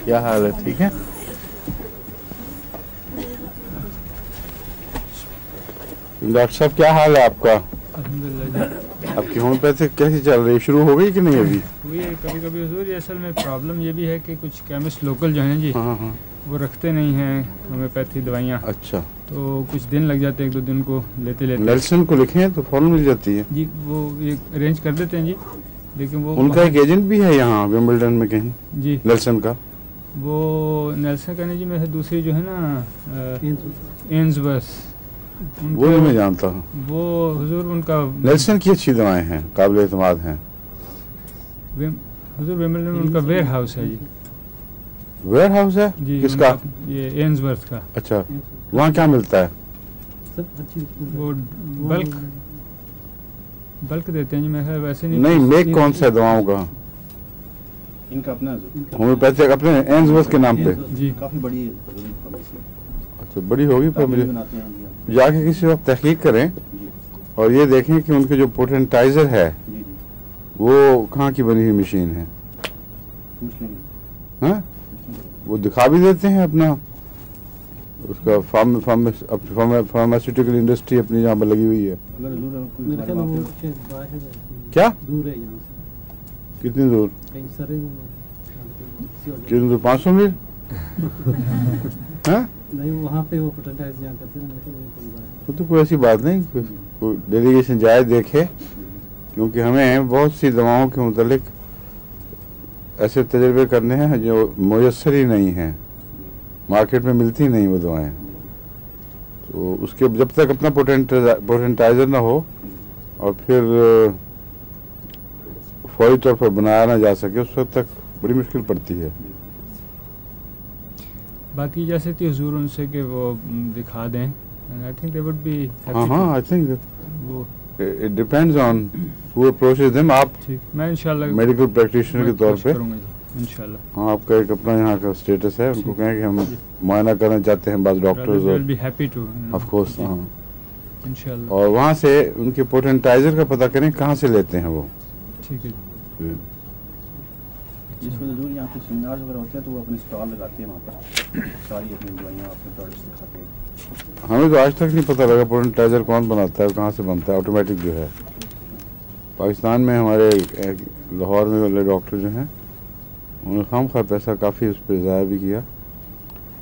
क्या हाल है? ठीक है। डॉक्टर साहब क्या हाल है आपका? अल्हम्दुलिल्लाह। आपकी होम्योपैथिक कैसी चल रही है? शुरू हो गई कि नहीं अभी? हुई है कभी कभी हुजूर। असल में प्रॉब्लम ये भी है कि कुछ केमिस्ट लोकल जो हैं जी, हाँ हाँ। वो रखते नहीं हैं होम्योपैथी दवाइयाँ। अच्छा, तो कुछ दिन लग जाते हैं, 1-2 दिन को लेते लेते। नेल्सन को लिखें तो फौरन मिल जाती है जी, वो एक अरेंज कर देते हैं जी, लेकिन वो उनका एक एजेंट भी है यहाँ विंबलडन में कहीं, जी, नेल्सन का। वो नेल्सन का नहीं जी, मैं दूसरी जो है ना एन्सवर्थ, वो भी मैं जानता हूँ। वो हुजूर उनका नेल्सन की अच्छी दवाएं हैं, काबिल एतमाद हैं। हुजूर विंबलडन में उनका वेयर हाउस है जी। वेयर हाउस है जी, किसका? ये एन्सवर्थ का। अच्छा, वहाँ क्या मिलता है? वो बल्क देते हैं जी, मैं वैसे नहीं, मेक कौन सा है दवाओं का? इनका अपना होम्योपैथिक अपने एन्सवर्थ के नाम पे। जी, काफी बड़ी है। अच्छा, बड़ी होगी पर मुझे बनाते हैं जी। जाके किसी वक्त तहकीक करें और ये देखें कि उनके जो पोटेंटाइजर है जी जी, वो कहाँ की बनी हुई मशीन है। पूछ लेंगे। हाँ, वो दिखा भी देते हैं अपना, उसका फार्मास्यूटिकल इंडस्ट्री अपनी जहाँ पर लगी हुई है। अगर जरूर कोई मेरे ख्याल में वो बात कुछ बाहर है, क्या? दूर है यहाँ से, कितनी दूर? कहीं सरे में किसी और जगह। कितनी दूर? 500 मील? हाँ, नहीं, वहाँ पे वो पोटेंटाइज जहाँ करते हैं ना, मेरे ख्याल में वो कहीं बाहर है। तो कोई ऐसी बात नहीं, कोई डेलीगेशन जाए देखे, क्योंकि हमें बहुत सी दवाओं के मुतालिक ऐसे तजर्बे करने हैं जो मुयस्सर ही नहीं हैं, मार्केट में मिलती नहीं वो दवाएं। तो उसके जब तक अपना पोटेंटाइजर ना हो और फिर फौरी तौर पर बनाया ना जा सके, उस वक्त तक बड़ी मुश्किल पड़ती है। बात की जा सकती है हुजूर उनसे कि वो दिखा दें। I think they would be हाँ हाँ, आई थिंक वो it depends on who approaches them. आप ठीक, मैं इंशाल्लाह मेडिकल प्रैक्टिशनर के तौर पे, इंशाल्लाह। हाँ, आपका एक अपना यहाँ का स्टेटस है, उनको कहें कि हम मुआयना करना चाहते हैं, बाद डॉक्टर्स और be happy two of course. हाँ, इंशाल्लाह। और वहाँ से उनके पोटेंटाइजर का पता करें कहाँ से लेते हैं वो। ठीक है। जिसमें जरूर यहाँ पे सेमिनार्स वगैरह होते हैं तो वो अपने स्टॉल लगाते हैं वहाँ पर, सारी अपनी दवाइयाँ अपने प्रोडक्ट्स दिखाते हैं। हमें तो आज तक नहीं पता लगा पोटेंटाइजर कौन बनाता है, कहाँ से बनता है। ऑटोमेटिक जो है पाकिस्तान में हमारे लाहौर में वाले डॉक्टर जो हैं उन्होंने खामखा पैसा काफ़ी उस पर ज़ाया भी किया,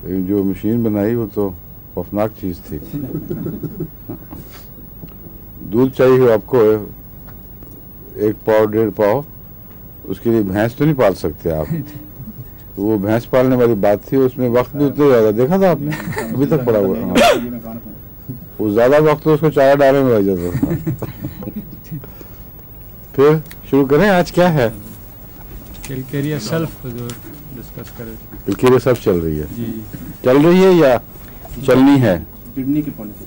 लेकिन जो मशीन बनाई वो तो खौफनाक चीज़ थी। दूध चाहिए हो आपको 1 पाव 1.5 पाव, उसके लिए भैंस तो नहीं पाल सकते आप। तो वो भैंस पालने वाली बात थी, उसमें वक्त भी उतना ज़्यादा, देखा था आपने? अभी तक पड़ा हुआ है। वो ज़्यादा वक्त तो उसको चाय डालने में लग जाता था। फिर शुरू करें, आज क्या है? कैलकेरिया सेल्फ जो डिस्कस करें। कैलकेरिया सब चल रही है? जी, चल रही है या चलनी है? किडनी की पॉलिसी,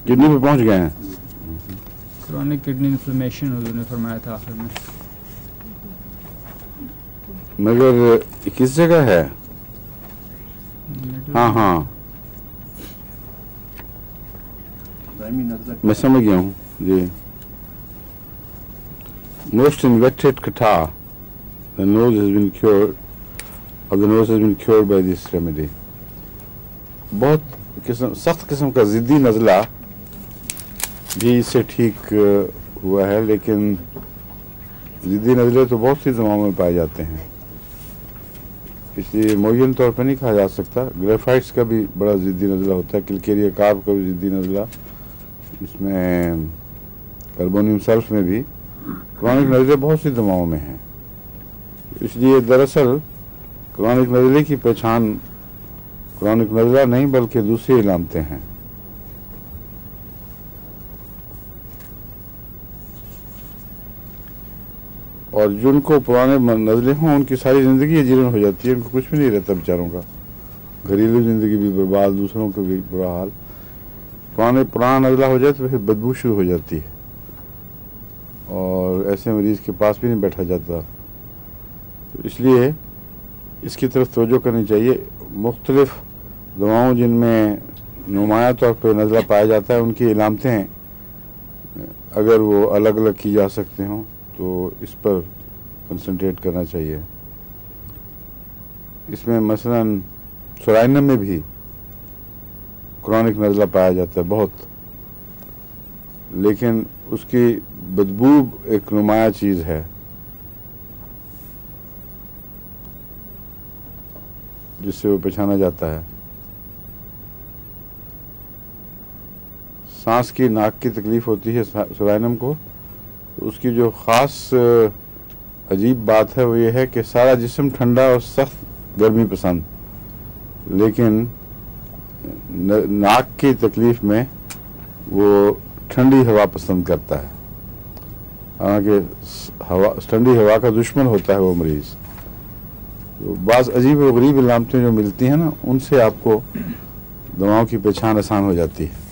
किडनी पे पहुंच गए हैं। क्रॉनिक किडनी इन्फ्लेमेशन हुजूर ने फरमाया था आखिर में। मगर किस जगह है? हाँ हाँ, दायमी नज़र मैं समझ गया हूँ जी। मोस्ट इन्वेक्टेड कथा, the nose has been cured, or the nose has been cured by this remedy। बहुत सख्त किस्म का ज़िद्दी नज़ला भी इससे ठीक हुआ है, लेकिन ज़िद्दी नज़ले तो बहुत सी दवाओं में पाए जाते हैं, इसलिए मुय्यन तौर पर नहीं कहा जा सकता। ग्रेफाइट्स का भी बड़ा ज़िद्दी नज़ला होता है, कैलकेरिया कार्ब का भी ज़िद्दी नज़ला, इसमें कार्बोनियम सल्फ में भी क्रॉनिक नज़ले बहुत सी दवाओं में हैं। इसलिए दरअसल क्रॉनिक नज़ले की पहचान क्रॉनिक नज़ला नहीं बल्कि दूसरी इलामतें हैं। और जिनको पुराने नज़ले हों उनकी सारी ज़िंदगी जीर्ण हो जाती है, उनको कुछ भी नहीं रहता बेचारों का, घरेलू ज़िंदगी भी बर्बाद, दूसरों का भी बुरा हाल। पुराना नज़ला हो जाए तो फिर बदबू शुरू हो जाती है और ऐसे मरीज़ के पास भी नहीं बैठा जाता। तो इसलिए इसकी तरफ तवज्जो करनी चाहिए। मुख्तलिफ दवाओं जिनमें नुमाया तौर पर नज़ला पाया जाता है, उनकी इलामतें अगर वो अलग अलग की जा सकते हों तो इस पर कंसंट्रेट करना चाहिए। इसमें मसलन सोराइनम में भी क्रॉनिक नज़ला पाया जाता है बहुत, लेकिन उसकी बदबू एक नुमाया चीज़ है जिससे वो पहचाना जाता है। सांस की, नाक की तकलीफ होती है सोराइनम को, तो उसकी जो ख़ास अजीब बात है वो ये है कि सारा जिस्म ठंडा और सख्त गर्मी पसंद, लेकिन नाक की तकलीफ में वो ठंडी हवा पसंद करता है। हालांकि ठंडी हवा का दुश्मन होता है वो मरीज़। तो बाज़ अजीब और गरीब इलामतें जो मिलती हैं ना, उनसे आपको दवाओं की पहचान आसान हो जाती है।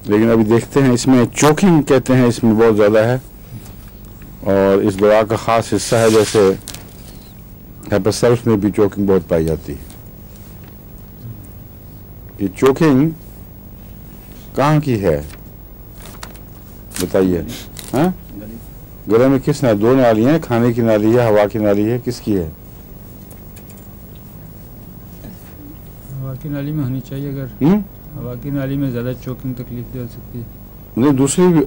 लेकिन अभी देखते हैं, इसमें चोकिंग कहते हैं, इसमें बहुत ज़्यादा है और इस दवा का ख़ास हिस्सा है, जैसे हेपेसल्फ में भी चोकिंग बहुत पाई जाती है। ये चोकिंग कहाँ की है बताइए? हाँ, गले में किस नाली? दो नालियाँ हैं, खाने की नाली है, हवा की नाली है, किसकी है? हवा की नाली में होनी चाहिए। अगर हवा की नाली में ज़्यादा चोकिंग तकलीफ दे सकती है। नहीं, दूसरी भी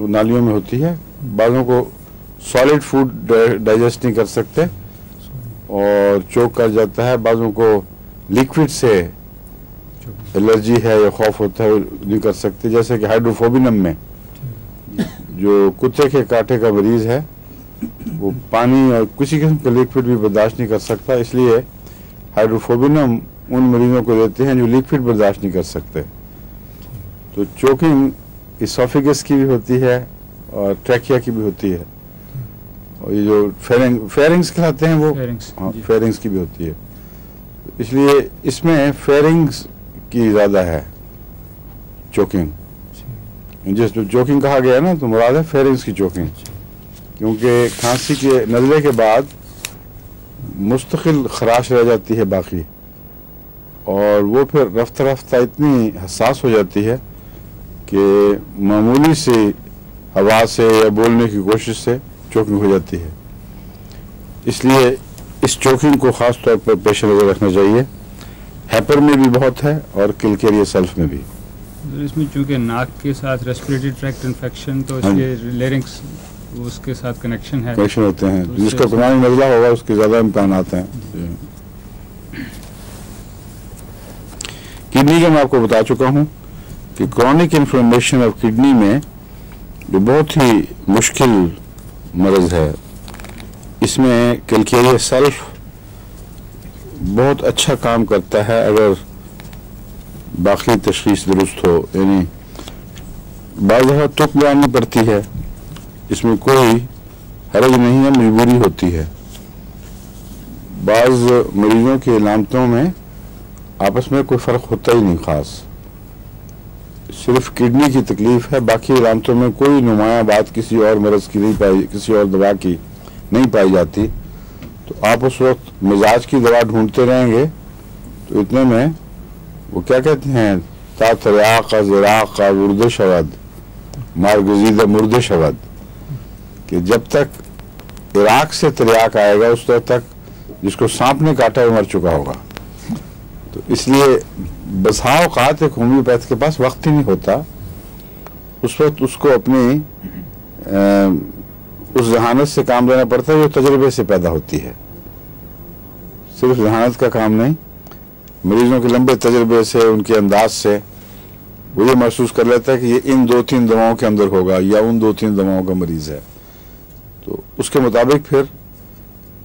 नालियों में होती है। बाज़ों को सॉलिड फूड डाइजेस्ट नहीं कर सकते और चोक कर जाता है। बाज़ों को लिक्विड से एलर्जी है या खौफ होता है, वो नहीं कर सकते। जैसे कि हाइड्रोफोबिनम में जो कुत्ते के कांटे का मरीज़ है, वो पानी और किसी किस्म का लिक्विड भी बर्दाश्त नहीं कर सकता, इसलिए हाइड्रोफोबिनम उन मरीजों को देते हैं जो लिक्विड बर्दाश्त नहीं कर सकते। तो चोकिंग इसोफेगस की भी होती है और ट्रैकिया की भी होती है, और ये जो फेरिंग्स कहलाते हैं वो, हाँ, फेरिंग्स की भी होती है। इसलिए इसमें फेरिंग्स की ज़्यादा है चोकिंग। जिस चोकिंग कहा गया है ना, तो मुराद है फेरिंग्स की चोकिंग, क्योंकि खांसी के नज़ले के बाद मुस्तकिल खराश रह जाती है बाकी, और वो फिर रफ्ता रफ्ता इतनी हसास हो जाती है कि मामूली सी हवा से या बोलने की कोशिश से चोकिंग हो जाती है। इसलिए इस चोकिंग को ख़ास तौर पर पेश नज़र रखना चाहिए। हैपर में भी बहुत है और किलकेरिया सल्फ में भी। इसमें चूंकि नाक के साथ रेस्पिरेटरी ट्रैक्ट इन्फेक्शन, तो इसलिए लेरिंक्स उसके साथ कनेक्शन होते हैं, तो जिसका क्रॉनिक नज़ला होगा उसके ज़्यादा इम्कान आते हैं। किडनी का मैं आपको बता चुका हूँ कि क्रॉनिक इन्फ्लेमेशन ऑफ किडनी में जो बहुत ही मुश्किल मर्ज है, इसमें किलकेरिया सल्फ बहुत अच्छा काम करता है अगर बाकी तशखीस दुरुस्त हो। यानी बाज़ दफ़ा तुक लगानी पड़ती है, इसमें कोई हरज नहीं है, मजबूरी होती है। बाज़ मरीजों की इलामतों में आपस में कोई फ़र्क होता ही नहीं, ख़ास सिर्फ किडनी की तकलीफ है, बाकी इलामतों में कोई नुमाया बात किसी और मरज़ की नहीं पाई, किसी और दवा की नहीं पाई जाती। तो आप उस वक्त मिजाज की दवा ढूंढते रहेंगे, तो इतने में वो क्या कहते हैं, तातराक़ ज़राक़ उर्द शवद मारगजीदा मुर्द शवद, कि जब तक इराक से तरियाक आएगा उस तक जिसको सांप ने काटा वो मर चुका होगा। तो इसलिए बसा औक़ात एक होम्योपैथ के पास वक्त ही नहीं होता, उस वक्त उसको अपनी उस जहानत से काम लेना पड़ता है जो तजर्बे से पैदा होती है। सिर्फ जहानत का काम नहीं, मरीजों के लंबे तजर्बे से, उनके अंदाज से वो ये महसूस कर लेता है कि ये इन 2-3 दवाओं के अंदर होगा या उन 2-3 दवाओं का मरीज़ है। तो उसके मुताबिक फिर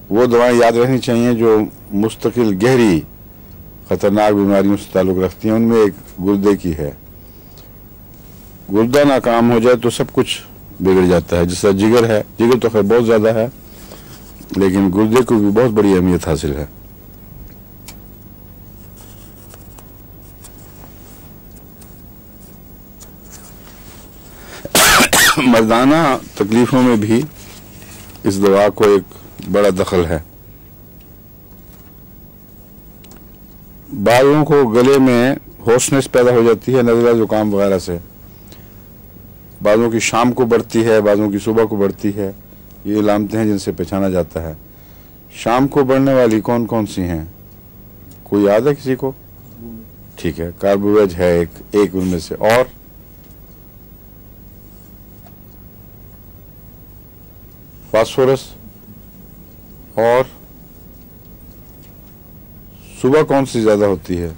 वो दवाएं याद रहनी चाहिए जो मुस्तकिल गहरी ख़तरनाक बीमारियों से ताल्लुक़ रखती हैं। उनमें एक गुर्दे की है, गुर्दा नाकाम हो जाए तो सब कुछ बिगड़ जाता है। जैसा जिगर है, जिगर तो खैर बहुत ज़्यादा है, लेकिन गुर्दे को भी बहुत बड़ी अहमियत हासिल है। मर्दाना तकलीफ़ों में भी इस दवा को एक बड़ा दखल है। बालों को गले में होशनेस पैदा हो जाती है नज़ला ज़ुकाम वगैरह से, बालों की शाम को बढ़ती है, बालों की सुबह को बढ़ती है। ये इलामतें हैं जिनसे पहचाना जाता है। शाम को बढ़ने वाली कौन कौन सी हैं, कोई याद है किसी को? ठीक है, कार्बोवेज है एक उनमें से, और फास्फोरस, और सुबह कौन सी ज्यादा होती है?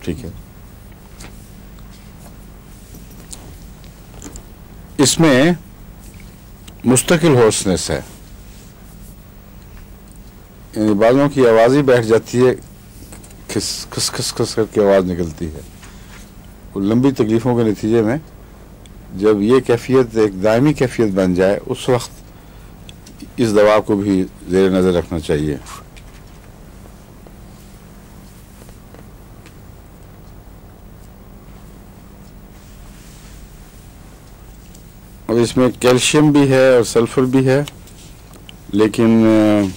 ठीक है, इसमें मुस्तकिल होर्सनेस है, यानी बालों की आवाज ही बैठ जाती है, खिस खिस खिस खिस करके आवाज निकलती है। और लंबी तकलीफों के नतीजे में जब ये कैफियत एक दायमी कैफियत बन जाए, उस वक्त इस दवा को भी ज़ेर नज़र रखना चाहिए। और इसमें कैल्शियम भी है और सल्फर भी है, लेकिन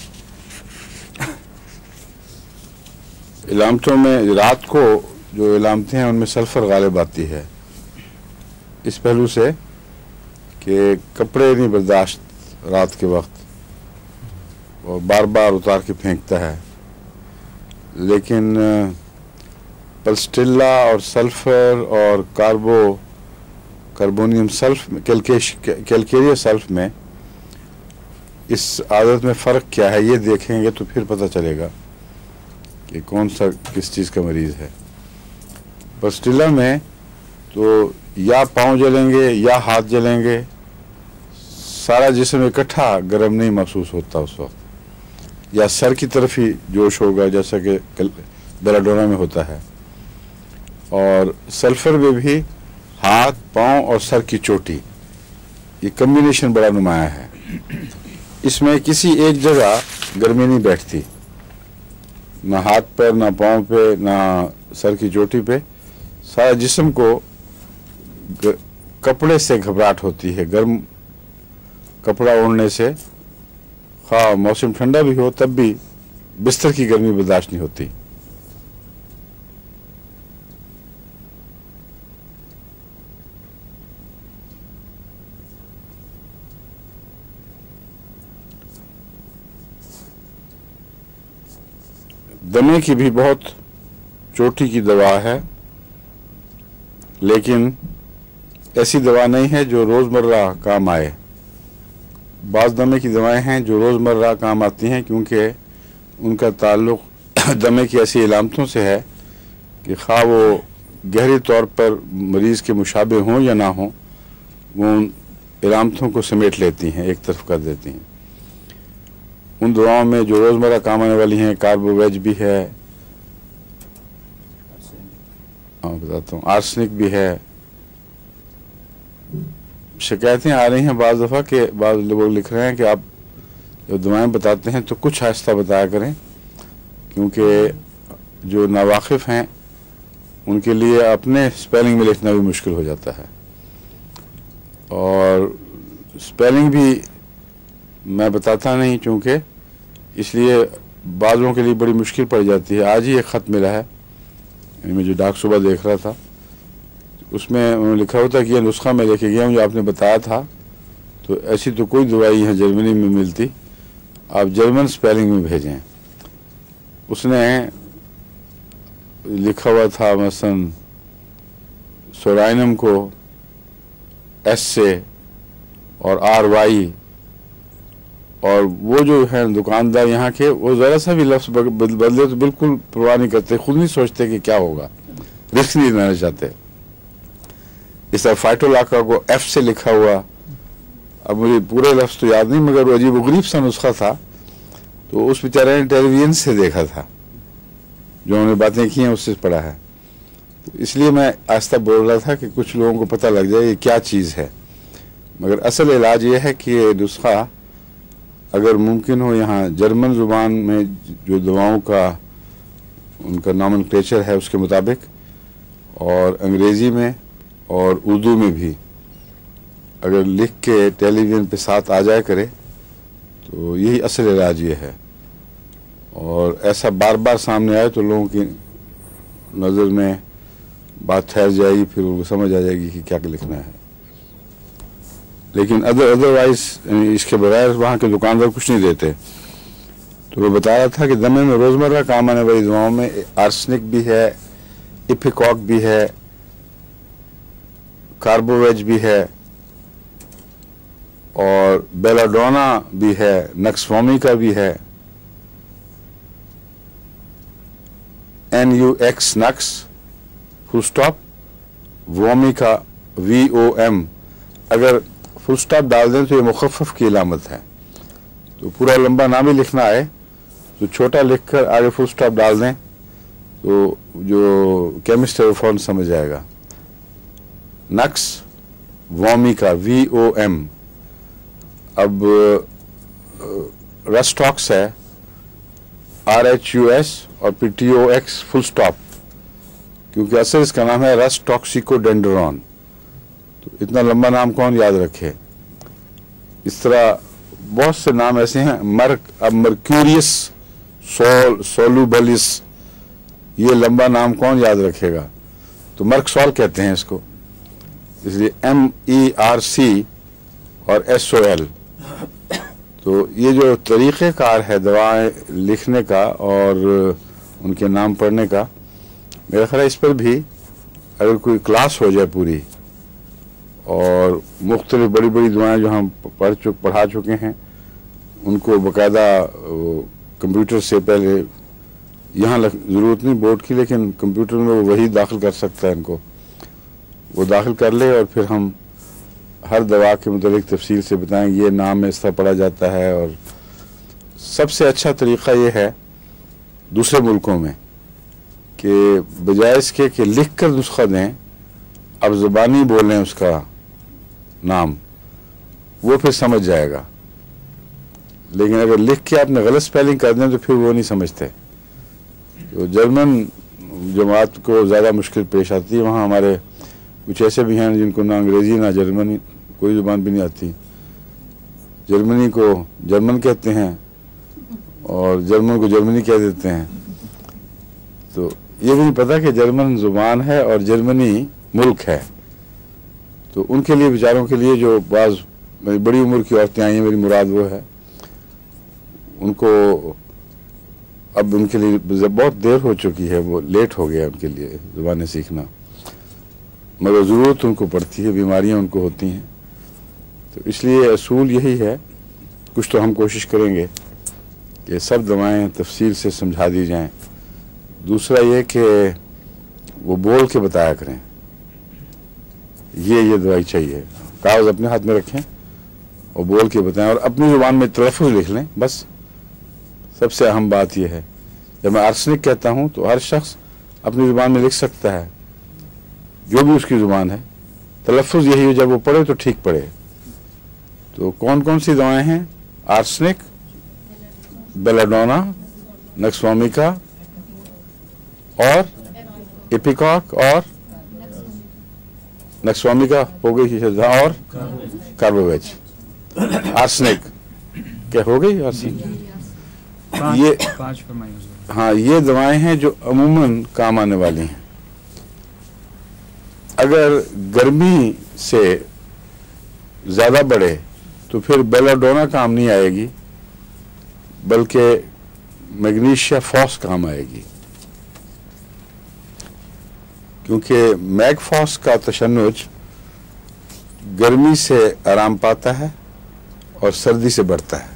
इलामतों में रात को जो इलामतें हैं उनमें सल्फर गालिब आती है, इस पहलू से कि कपड़े नहीं बर्दाश्त रात के वक्त और बार बार उतार के फेंकता है। लेकिन पल्स्टिल्ला और सल्फर और कार्बोनियम सल्फ में, कैलकेरिया सल्फ में इस आदत में फ़र्क क्या है, ये देखेंगे तो फिर पता चलेगा कि कौन सा किस चीज़ का मरीज़ है। पल्स्टिल्ला में तो या पाँव जलेंगे या हाथ जलेंगे, सारा जिस्म इकट्ठा गर्म नहीं महसूस होता उस वक्त, या सर की तरफ ही जोश होगा जैसा कि बेलाडोना में होता है। और सल्फर में भी हाथ, पाँव और सर की चोटी, ये कम्बिनेशन बड़ा नुमाया है। इसमें किसी एक जगह गर्मी नहीं बैठती, ना हाथ पर, ना पाँव पे, ना सर की चोटी पे, सारा जिस्म को कपड़े से घबराहट होती है। गर्म कपड़ा ओढ़ने से, हाँ मौसम ठंडा भी हो तब भी बिस्तर की गर्मी बर्दाश्त नहीं होती। दमे की भी बहुत चोटी की दवा है, लेकिन ऐसी दवा नहीं है जो रोज़मर्रा काम आए। बाज़ दमे की दवाएं हैं जो रोज़मर्रा काम आती हैं, क्योंकि उनका ताल्लुक़ दमे की ऐसी इलामतों से है कि खा वो गहरे तौर पर मरीज़ के मुशाबे हों या ना हों, वो उन इलामतों को समेट लेती हैं, एक तरफ कर देती हैं। उन दवाओं में जो रोज़मर्रा काम आने वाली हैं, कार्बोवेज भी है, बताता हूँ, आर्सेनिक भी है। शिकायतें आ रही हैं बाज़ दफ़ा के बाज़ लोग लिख रहे हैं कि आप जब दवाएं बताते हैं तो कुछ आहिस्ता बताया करें, क्योंकि जो नावाकिफ़ हैं उनके लिए अपने स्पेलिंग में लिखना भी मुश्किल हो जाता है, और स्पेलिंग भी मैं बताता नहीं क्योंकि इसलिए बाज़ों के लिए बड़ी मुश्किल पड़ जाती है। आज ही एक ख़त मिला है, मैं जो डाक सुबह देख रहा था, उसमें उन्होंने लिखा होता कि यह नुस्खा मैं लेके गया हूँ जो आपने बताया था, तो ऐसी तो कोई दवाई यहाँ जर्मनी में मिलती, आप जर्मन स्पेलिंग में भेजें। उसने लिखा हुआ था मसलन सोराइनम को एस से और RY, और वो जो है दुकानदार यहाँ के, वो ज़रा सा भी लफ्ज़ बदले तो बिल्कुल परवाह नहीं करते, खुद नहीं सोचते कि क्या होगा, रिस्क नहीं लेना चाहते। इस तरह फाइटोलाका को F से लिखा हुआ, अब मुझे पूरे लफ्ज़ तो याद नहीं, मगर वो अजीब गरीब सा नुस्खा था, तो उस बेचारे ने टेलीविज़न से देखा था, जो उन्होंने बातें की हैं उससे पढ़ा है। तो इसलिए मैं आहिस्ता बोल रहा था कि कुछ लोगों को पता लग जाए ये क्या चीज़ है, मगर असल इलाज ये है कि ये नुस्खा अगर मुमकिन हो यहाँ जर्मन ज़ुबान में जो दवाओं का उनका नॉमेनक्लेचर है उसके मुताबिक, और अंग्रेज़ी में और उर्दू में भी अगर लिख के टेलीविज़न पे साथ आ जाए करे, तो यही असल इलाज ये है। और ऐसा बार बार सामने आए तो लोगों की नज़र में बात ठहर जाएगी, फिर उनको समझ आ जाएगी कि क्या लिखना है। लेकिन अदरवाइज इसके बगैर वहाँ के दुकानदार कुछ नहीं देते। तो वो बता रहा था कि दमे में रोज़मर्रा काम आने वाली दवाओं में आर्सेनिक भी है, इपिकॉक भी है, कार्बोवेज भी है और बेलाडोना भी है, नक्सवोमिका भी है, NUX नक्स फुल स्टॉप, वोमिका VOM, अगर फुल स्टॉप डाल दें तो ये मुखफ़फ़ की अलामत है। तो पूरा लंबा नाम ही लिखना है तो छोटा लिखकर आगे फुल स्टॉप डाल दें तो जो केमिस्ट है वो फौरन समझ जाएगा। Nux vomica VOM। अब रस्टॉक्स है RHUS और PTOX फुल स्टॉप, क्योंकि असल इसका नाम है रस्टॉक्सिकोडेंड्रॉन। तो इतना लंबा नाम कौन याद रखे। इस तरह बहुत से नाम ऐसे हैं। अब मर्क्यूरियस सोलुबलिस, ये लंबा नाम कौन याद रखेगा। तो मर्कसॉल कहते हैं इसको, इसलिए MERC और SOL। तो ये जो तरीक़ेकार है दवाएं लिखने का और उनके नाम पढ़ने का, मेरा ख्याल है इस पर भी अगर कोई क्लास हो जाए पूरी और मुख्तलिफ बड़ी बड़ी दवाएं जो हम पढ़ा चुके हैं उनको बाकायदा कंप्यूटर से पहले, यहाँ ज़रूरत नहीं बोर्ड की, लेकिन कंप्यूटर में वो वही दाखिल कर सकता है, इनको वो दाखिल कर ले और फिर हम हर दवा के मुतालिक तफसील से बताएं ये नाम में इस तरह पढ़ा जाता है। और सबसे अच्छा तरीक़ा ये है दूसरे मुल्कों में कि बजाय इसके कि लिख कर नुस्खा दें, अब ज़ुबानी बोलें उसका नाम, वो फिर समझ जाएगा। लेकिन अगर लिख के आपने गलत स्पेलिंग कर दें तो फिर वो नहीं समझते। तो जर्मन जमात को ज़्यादा मुश्किल पेश आती है। वहाँ हमारे कुछ ऐसे भी हैं जिनको ना अंग्रेज़ी ना जर्मनी कोई ज़ुबान भी नहीं आती। जर्मनी को जर्मन कहते हैं और जर्मन को जर्मनी कह देते हैं। तो ये भी नहीं पता कि जर्मन ज़ुबान है और जर्मनी मुल्क है। तो उनके लिए, बेचारों के लिए, जो बाज़ बड़ी उम्र की औरतें आई हैं, मेरी मुराद वो है, उनको अब उनके लिए बहुत देर हो चुकी है, वो लेट हो गया उनके लिए ज़ुबानें सीखना, मगर ज़रूरत उनको पड़ती है, बीमारियां उनको होती हैं। तो इसलिए असूल यही है, कुछ तो हम कोशिश करेंगे कि सब दवाएं तफसील से समझा दी जाएं। दूसरा ये कि वो बोल के बताया करें ये दवाई चाहिए, कागज़ अपने हाथ में रखें और बोल के बताएं और अपनी ज़ुबान में तलफ़्फ़ुज़ लिख लें। बस सबसे अहम बात यह है। जब मैं आर्सेनिक कहता हूँ तो हर शख्स अपनी ज़ुबान में लिख सकता है, जो भी उसकी ज़ुबान है, तलफ़्फ़ुज़ यही है, जब वो पढ़े तो ठीक पढ़े। तो कौन कौन सी दवाएं हैं? आर्सेनिक, बेलाडोना, नक्सवोमिका और इपिकॉक और नक्सवोमिका हो गई और कार्बोवेज। आर्सेनिक क्या हो गई? आर्सेनिक ये 5 फरमाइश। हाँ, ये दवाएं हैं जो अमूमन काम आने वाली हैं। अगर गर्मी से ज़्यादा बढ़े तो फिर बेलाडोना काम नहीं आएगी, बल्कि मैग्नीशिया फॉस काम आएगी, क्योंकि मैगफॉस का तशन्नुज गर्मी से आराम पाता है और सर्दी से बढ़ता है।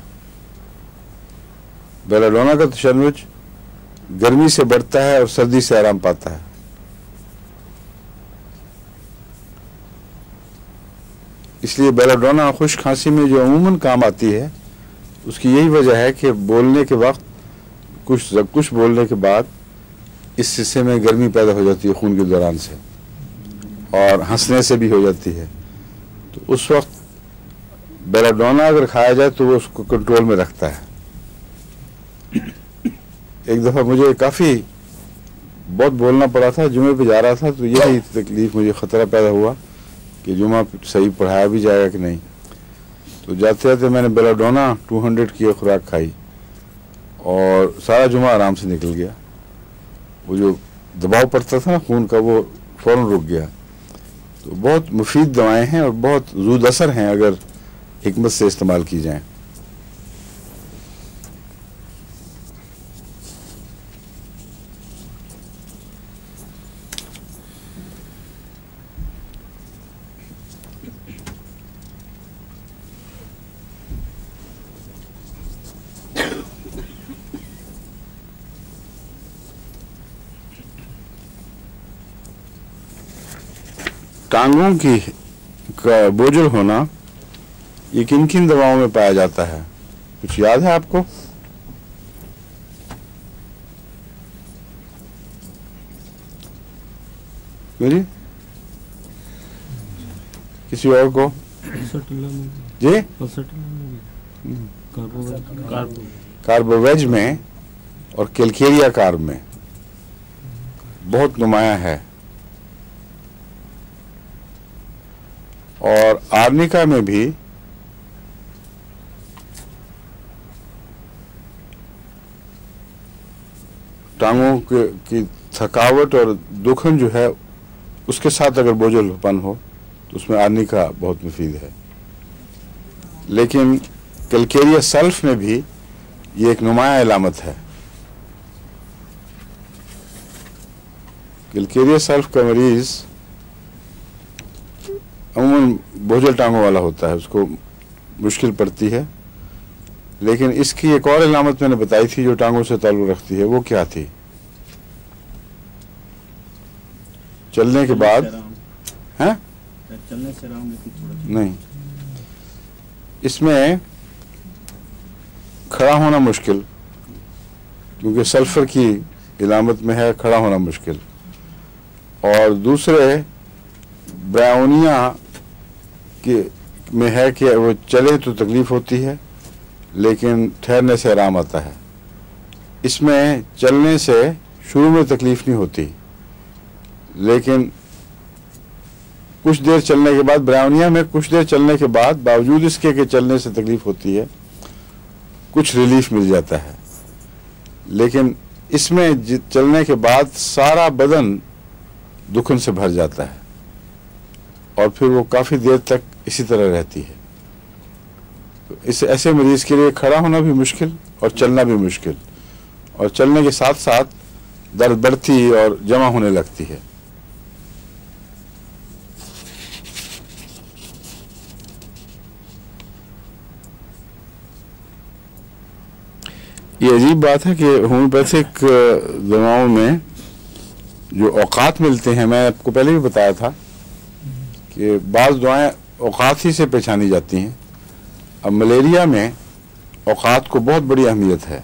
बेलाडोना का तशन्नुज गर्मी से बढ़ता है और सर्दी से आराम पाता है। इसलिए बेलाडोना खुश्क खांसी में जो अमूमन काम आती है, उसकी यही वजह है कि बोलने के वक्त कुछ बोलने के बाद इस हिस्से में गर्मी पैदा हो जाती है खून के दौरान से, और हंसने से भी हो जाती है। तो उस वक्त बेलाडोना अगर खाया जाए तो वो उसको कंट्रोल में रखता है। एक दफ़ा मुझे काफ़ी बहुत बोलना पड़ा था, जुमे पे जा रहा था, तो यही तकलीफ, मुझे ख़तरा पैदा हुआ कि जुमा सही पढ़ाया भी जाएगा कि नहीं। तो जाते जाते मैंने बेलाडोना 200 की खुराक खाई और सारा जुमा आराम से निकल गया। वो जो दबाव पड़ता था ना खून का, वो फ़ौरन रुक गया। तो बहुत मुफीद दवाएं हैं और बहुत ज़ूद असर हैं अगर हिकमत से इस्तेमाल की जाएं। टांगों की का बोझल होना ये किन किन दवाओं में पाया जाता है, कुछ याद है आपको? मेरी किसी और को जी? कार्बोवेज में और कैलकेरिया कार्ब में बहुत नुमाया है, और आर्निका में भी टांगों की थकावट और दुखन जो है उसके साथ अगर बोझलपन हो तो उसमें आर्निका बहुत मुफीद है। लेकिन कैलकेरिया सल्फ में भी ये एक नुमाया अलामत है। कैलकेरिया सल्फ का मरीज अमूमन बोझल टांगों वाला होता है, उसको मुश्किल पड़ती है। लेकिन इसकी एक और अलामत मैंने बताई थी जो टांगों से ताल्लुक रखती है, वो क्या थी? चलने के बाद हैं? चलने से आराम नहीं, इसमें खड़ा होना मुश्किल, क्योंकि सल्फर की इलामत में है खड़ा होना मुश्किल। और दूसरे ब्राउनिया के में है कि वो चले तो तकलीफ होती है लेकिन ठहरने से आराम आता है। इसमें चलने से शुरू में तकलीफ नहीं होती, लेकिन कुछ देर चलने के बाद, ब्राउनिया में कुछ देर चलने के बाद बावजूद इसके कि चलने से तकलीफ होती है कुछ रिलीफ मिल जाता है। लेकिन इसमें चलने के बाद सारा बदन दुखन से भर जाता है और फिर वो काफ़ी देर तक इसी तरह रहती है। तो इस ऐसे मरीज के लिए खड़ा होना भी मुश्किल और चलना भी मुश्किल, और चलने के साथ साथ दर्द बढ़ती और जमा होने लगती है। ये अजीब बात है कि होम्योपैथिक दवाओं में जो औकात मिलते हैं, मैं आपको पहले भी बताया था कि बाज़ दवाएं औकात ही से पहचानी जाती हैं। अब मलेरिया में औकात को बहुत बड़ी अहमियत है,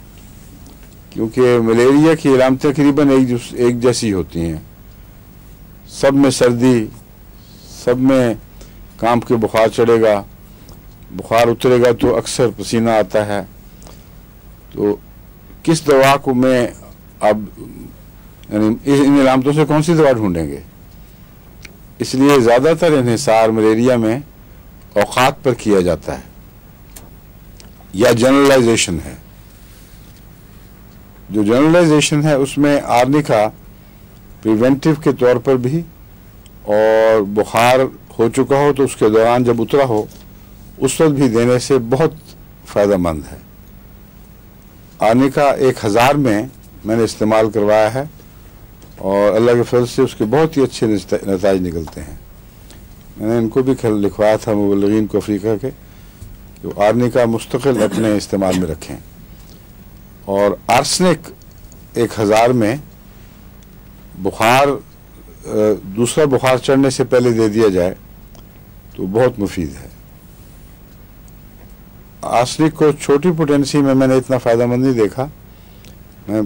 क्योंकि मलेरिया की अलामतें तकरीबन एक जैसी होती हैं। सब में सर्दी, सब में कांप के बुखार चढ़ेगा, बुखार उतरेगा तो अक्सर पसीना आता है। तो किस दवा को मैं अब यानी इन अलामतों से कौन सी दवा ढूंढेंगे? इसलिए ज़्यादातर इन्हिसार मलेरिया में औकात पर किया जाता है या जनरलाइजेशन है। जो जनरलाइजेशन है उसमें आर्निका प्रिवेंटिव के तौर पर भी, और बुखार हो चुका हो तो उसके दौरान जब उतरा हो उस वक्त भी देने से बहुत फ़ायदेमंद है। आर्निका 1000 में मैंने इस्तेमाल करवाया है और अल्लाह के फजल से उसके बहुत ही अच्छे नताइज निकलते हैं। मैंने इनको भी लिखवाया था मुबल्लिगीन को अफ्रीका के, तो आर्निका मुस्तकिल अपने इस्तेमाल में रखें। और आर्सेनिक 1000 में बुखार दूसरा बुखार चढ़ने से पहले दे दिया जाए तो बहुत मुफीद है। आर्सेनिक को छोटी पोटेंसी में मैंने इतना फ़ायदेमंद नहीं देखा। मैं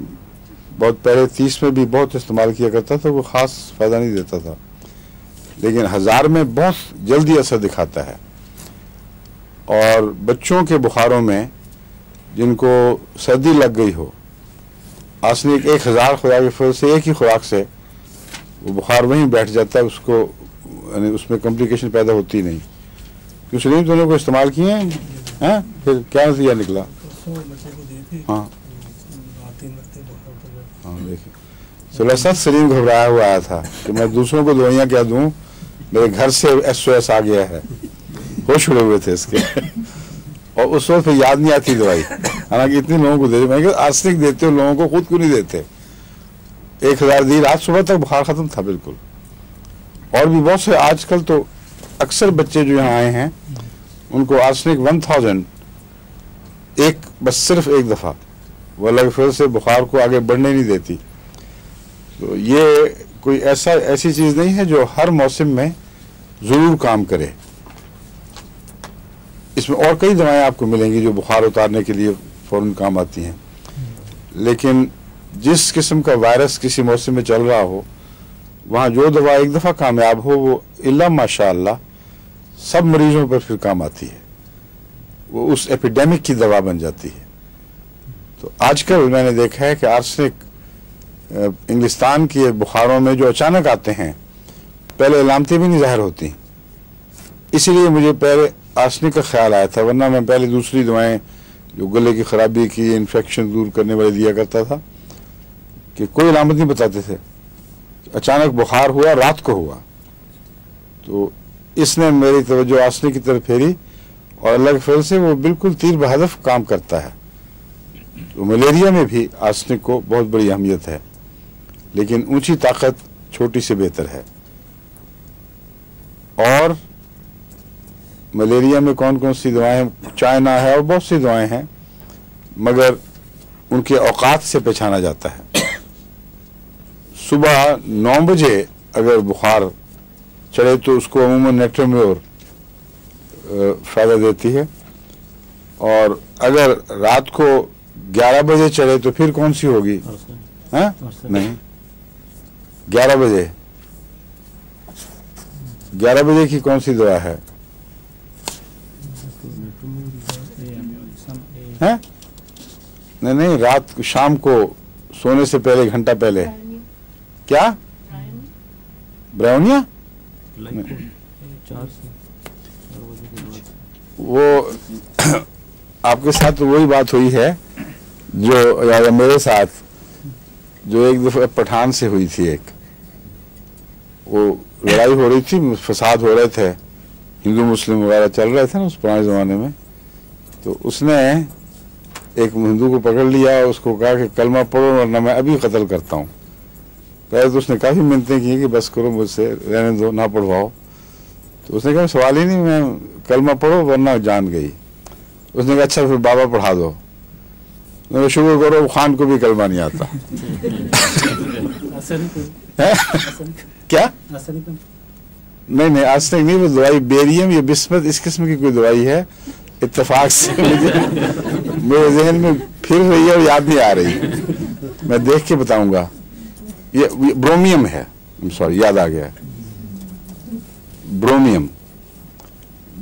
बहुत पहले 30 में भी बहुत इस्तेमाल किया करता था, वो ख़ास फ़ायदा नहीं देता था। लेकिन 1000 में बहुत जल्दी असर दिखाता है। और बच्चों के बुखारों में जिनको सर्दी लग गई हो, आर्सेनिक 1000 खुराक के फल से, एक ही खुराक से वो बुखार वहीं बैठ जाता है, उसको यानी उसमें कॉम्प्लिकेशन पैदा होती नहीं। क्यों सलीम, दोनों को इस्तेमाल किए हैं? फिर क्या नतीजा निकला? हाँ हाँ, देखिए सुलसत सलीम घबराया हुआ आया था कि मैं दूसरों को दवाइयाँ क्या दूँ, मेरे घर से SOS आ गया है। होश उड़े हुए थे इसके और उस वक्त फिर याद नहीं आती दवाई, हालांकि इतने लोगों को दे दी। मैं आर्सेनिक देते हो लोगों को, खुद को नहीं देते। 1000 दी, रात सुबह तक बुखार ख़त्म था बिल्कुल। और भी बहुत से आजकल तो अक्सर बच्चे जो यहाँ आए हैं उनको आर्सेनिक 1000 बस सिर्फ एक दफ़ा, वो अलग फिर से बुखार को आगे बढ़ने नहीं देती। तो ये कोई ऐसी चीज़ नहीं है जो हर मौसम में ज़रूर काम करे। इसमें और कई दवाएं आपको मिलेंगी जो बुखार उतारने के लिए फ़ौरन काम आती हैं, लेकिन जिस किस्म का वायरस किसी मौसम में चल रहा हो, वहाँ जो दवा एक दफ़ा कामयाब हो वो इल्ला माशाअल्लाह सब मरीजों पर फिर काम आती है, वो उस एपिडेमिक की दवा बन जाती है। तो आजकल मैंने देखा है कि आर्सेनिक इंग्लिस्तान के बुखारों में जो अचानक आते हैं, पहले अलामतें भी नहीं ज़ाहिर होती, इसीलिए मुझे पहले आर्सेनिक का ख्याल आया था, वरना मैं पहले दूसरी दवाएं जो गले की खराबी की इन्फेक्शन दूर करने वाली दिया करता था कि कोई अलामत नहीं बताते थे। अचानक बुखार हुआ, रात को हुआ, तो इसने मेरी तवज्जो आर्सेनिक की तरफ फेरी और अल्लाह के फजल से वो बिल्कुल तीर बहदफ काम करता है। तो मलेरिया में भी आर्सेनिक को बहुत बड़ी अहमियत है, लेकिन ऊंची ताकत छोटी से बेहतर है। और मलेरिया में कौन कौन सी दवाएं, चाइना है और बहुत सी दवाएं हैं, मगर उनके औकात से पहचाना जाता है। सुबह 9 बजे अगर बुखार चढ़े तो उसको अमूमन नेट्रोम्योर फ़ायदा देती है, और अगर रात को 11 बजे चढ़े तो फिर कौन सी होगी? हाँ नहीं, 11 बजे की कौन सी दवा है? हैं? नहीं, रात शाम को सोने से पहले, घंटा पहले। क्या? ब्राउनिया? वो आपके साथ तो वही बात हुई है जो या मेरे साथ जो एक दफा पठान से हुई थी। एक वो लड़ाई हो रही थी, फसाद हो रहे थे, हिंदू मुस्लिम वगैरह चल रहे थे ना उस पुराने ज़माने में। तो उसने एक हिंदू को पकड़ लिया, उसको कहा कि कलमा पढ़ो वरना मैं अभी कत्ल करता हूँ। पहले तो उसने काफ़ी मिन्नतें की कि बस करो, मुझसे रहने दो, ना पढ़वाओ। तो उसने कहा सवाल ही नहीं, मैं कलमा पढ़ो वरना जान गई। उसने कहा अच्छा फिर बाबा पढ़ा दो। मैं शुक्र करो खान को भी कलमा नहीं आता। क्या? नहीं, आर्सेनिक नहीं, वो दवाई बेरियम या बिस्मत, इस किस्म की कोई दवाई है, इत्तेफाक से मेरे जहन में फिर रही है और याद नहीं आ रही, मैं देख के बताऊंगा। ये ब्रोमियम है, सॉरी याद आ गया,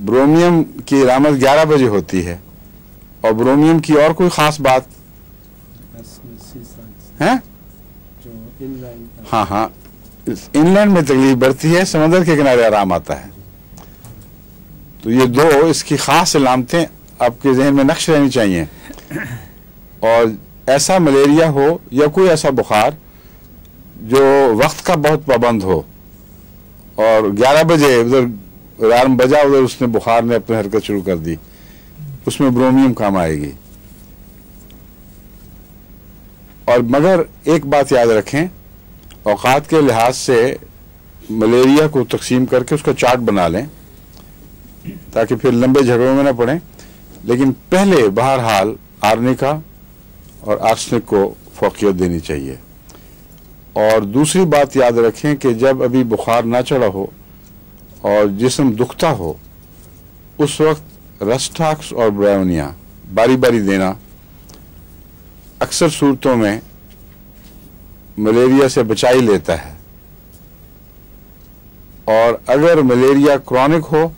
ब्रोमियम की इलामत 11 बजे होती है। और ब्रोमियम की और कोई खास बात है? हाँ, इनलैंड में तकलीफ बढ़ती है, समंदर के किनारे आराम आता है। तो ये दो इसकी खास अलामतें आपके जहन में नक्श रहनी चाहिए। और ऐसा मलेरिया हो या कोई ऐसा बुखार जो वक्त का बहुत पाबंद हो, और 11 बजे उधर अलार्म बजा, उधर उसने बुखार ने अपनी हरकत शुरू कर दी, उसमें ब्रोमियम काम आएगी। और मगर एक बात याद रखें, औकात के लिहाज से मलेरिया को तकसीम करके उसका चार्ट बना लें ताकि फिर लंबे झगड़ों में ना पड़ें। लेकिन पहले बहरहाल आर्निका और आर्सेनिक को फौकियत देनी चाहिए। और दूसरी बात याद रखें कि जब अभी बुखार ना चढ़ा हो और जिस्म दुखता हो, उस वक्त रस्टाक्स और ब्रायोनिया बारी बारी देना अक्सर सूरतों में मलेरिया से बचा ही लेता है। और अगर मलेरिया क्रॉनिक हो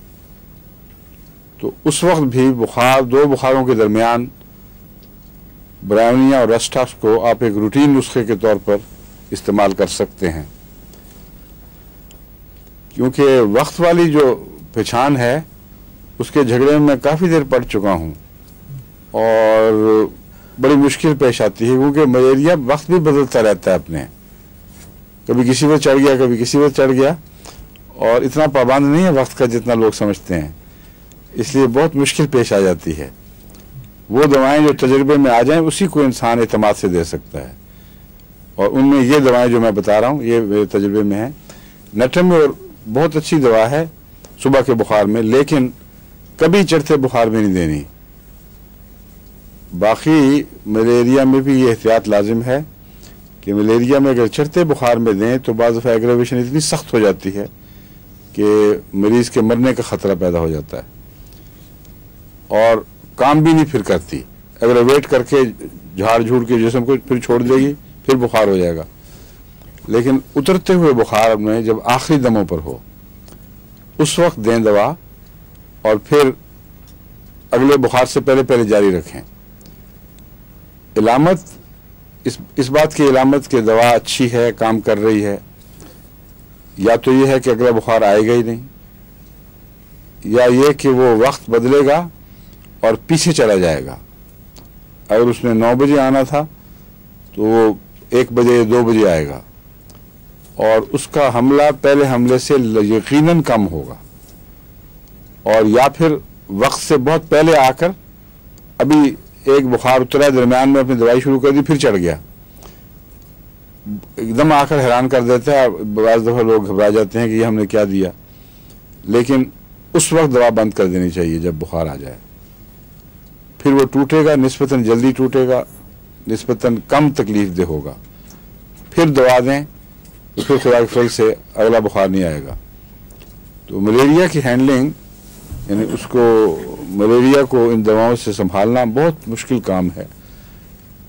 तो उस वक्त भी बुखार, दो बुखारों के दरमियान ब्रायोनिया और रस्टाक्स को आप एक रूटीन नुस्खे के तौर पर इस्तेमाल कर सकते हैं, क्योंकि वक्त वाली जो पहचान है उसके झगड़े में मैं काफ़ी देर पड़ चुका हूँ और बड़ी मुश्किल पेश आती है, क्योंकि मलेरिया वक्त भी बदलता रहता है अपने, कभी किसी पर चढ़ गया, कभी किसी पर चढ़ गया, और इतना पाबंद नहीं है वक्त का जितना लोग समझते हैं, इसलिए बहुत मुश्किल पेश आ जाती है। वो दवाएं जो तजुर्बे में आ जाएं उसी को इंसान एतमाद से दे सकता है, और उनमें ये दवाएं जो मैं बता रहा हूँ ये मेरे तजुर्बे में है। नेट्रोम्योर बहुत अच्छी दवा है सुबह के बुखार में, लेकिन कभी चढ़ते बुखार में नहीं देनी। बाकी मलेरिया में भी ये एहतियात लाजिम है कि मलेरिया में अगर चढ़ते बुखार में दें तो बाज़ दफ़ा एग्रेवेशन इतनी सख्त हो जाती है कि मरीज के मरने का ख़तरा पैदा हो जाता है और काम भी नहीं फिर करती। अगर वेट करके झाड़ झूड़ के जिस्म को फिर छोड़ देगी, फिर बुखार हो जाएगा। लेकिन उतरते हुए बुखार में जब आखिरी दमों पर हो, उस वक्त दें दवा और फिर अगले बुखार से पहले पहले जारी रखें। इलामत इस बात की इलामत कि दवा अच्छी है, काम कर रही है, या तो ये है कि अगला बुखार आएगा ही नहीं, या ये कि वो वक्त बदलेगा और पीछे चला जाएगा। अगर उसने 9 बजे आना था तो वो 1 बजे 2 बजे आएगा और उसका हमला पहले हमले से यकीनन कम होगा, और या फिर वक्त से बहुत पहले आकर अभी एक बुखार उतरा, दरमियान में अपनी दवाई शुरू कर दी, फिर चढ़ गया, एकदम आकर हैरान कर देता है। बाज़ दफ़ा लोग घबरा जाते हैं कि ये हमने क्या दिया, लेकिन उस वक्त दवा बंद कर देनी चाहिए जब बुखार आ जाए। फिर वो टूटेगा, निस्बतन जल्दी टूटेगा, निस्बतन कम तकलीफ दे होगा। फिर दवा दें तो फिर खुदा के फल से अगला बुखार नहीं आएगा। तो मलेरिया की हैंडलिंग, यानी उसको मलेरिया को इन दवाओं से संभालना बहुत मुश्किल काम है,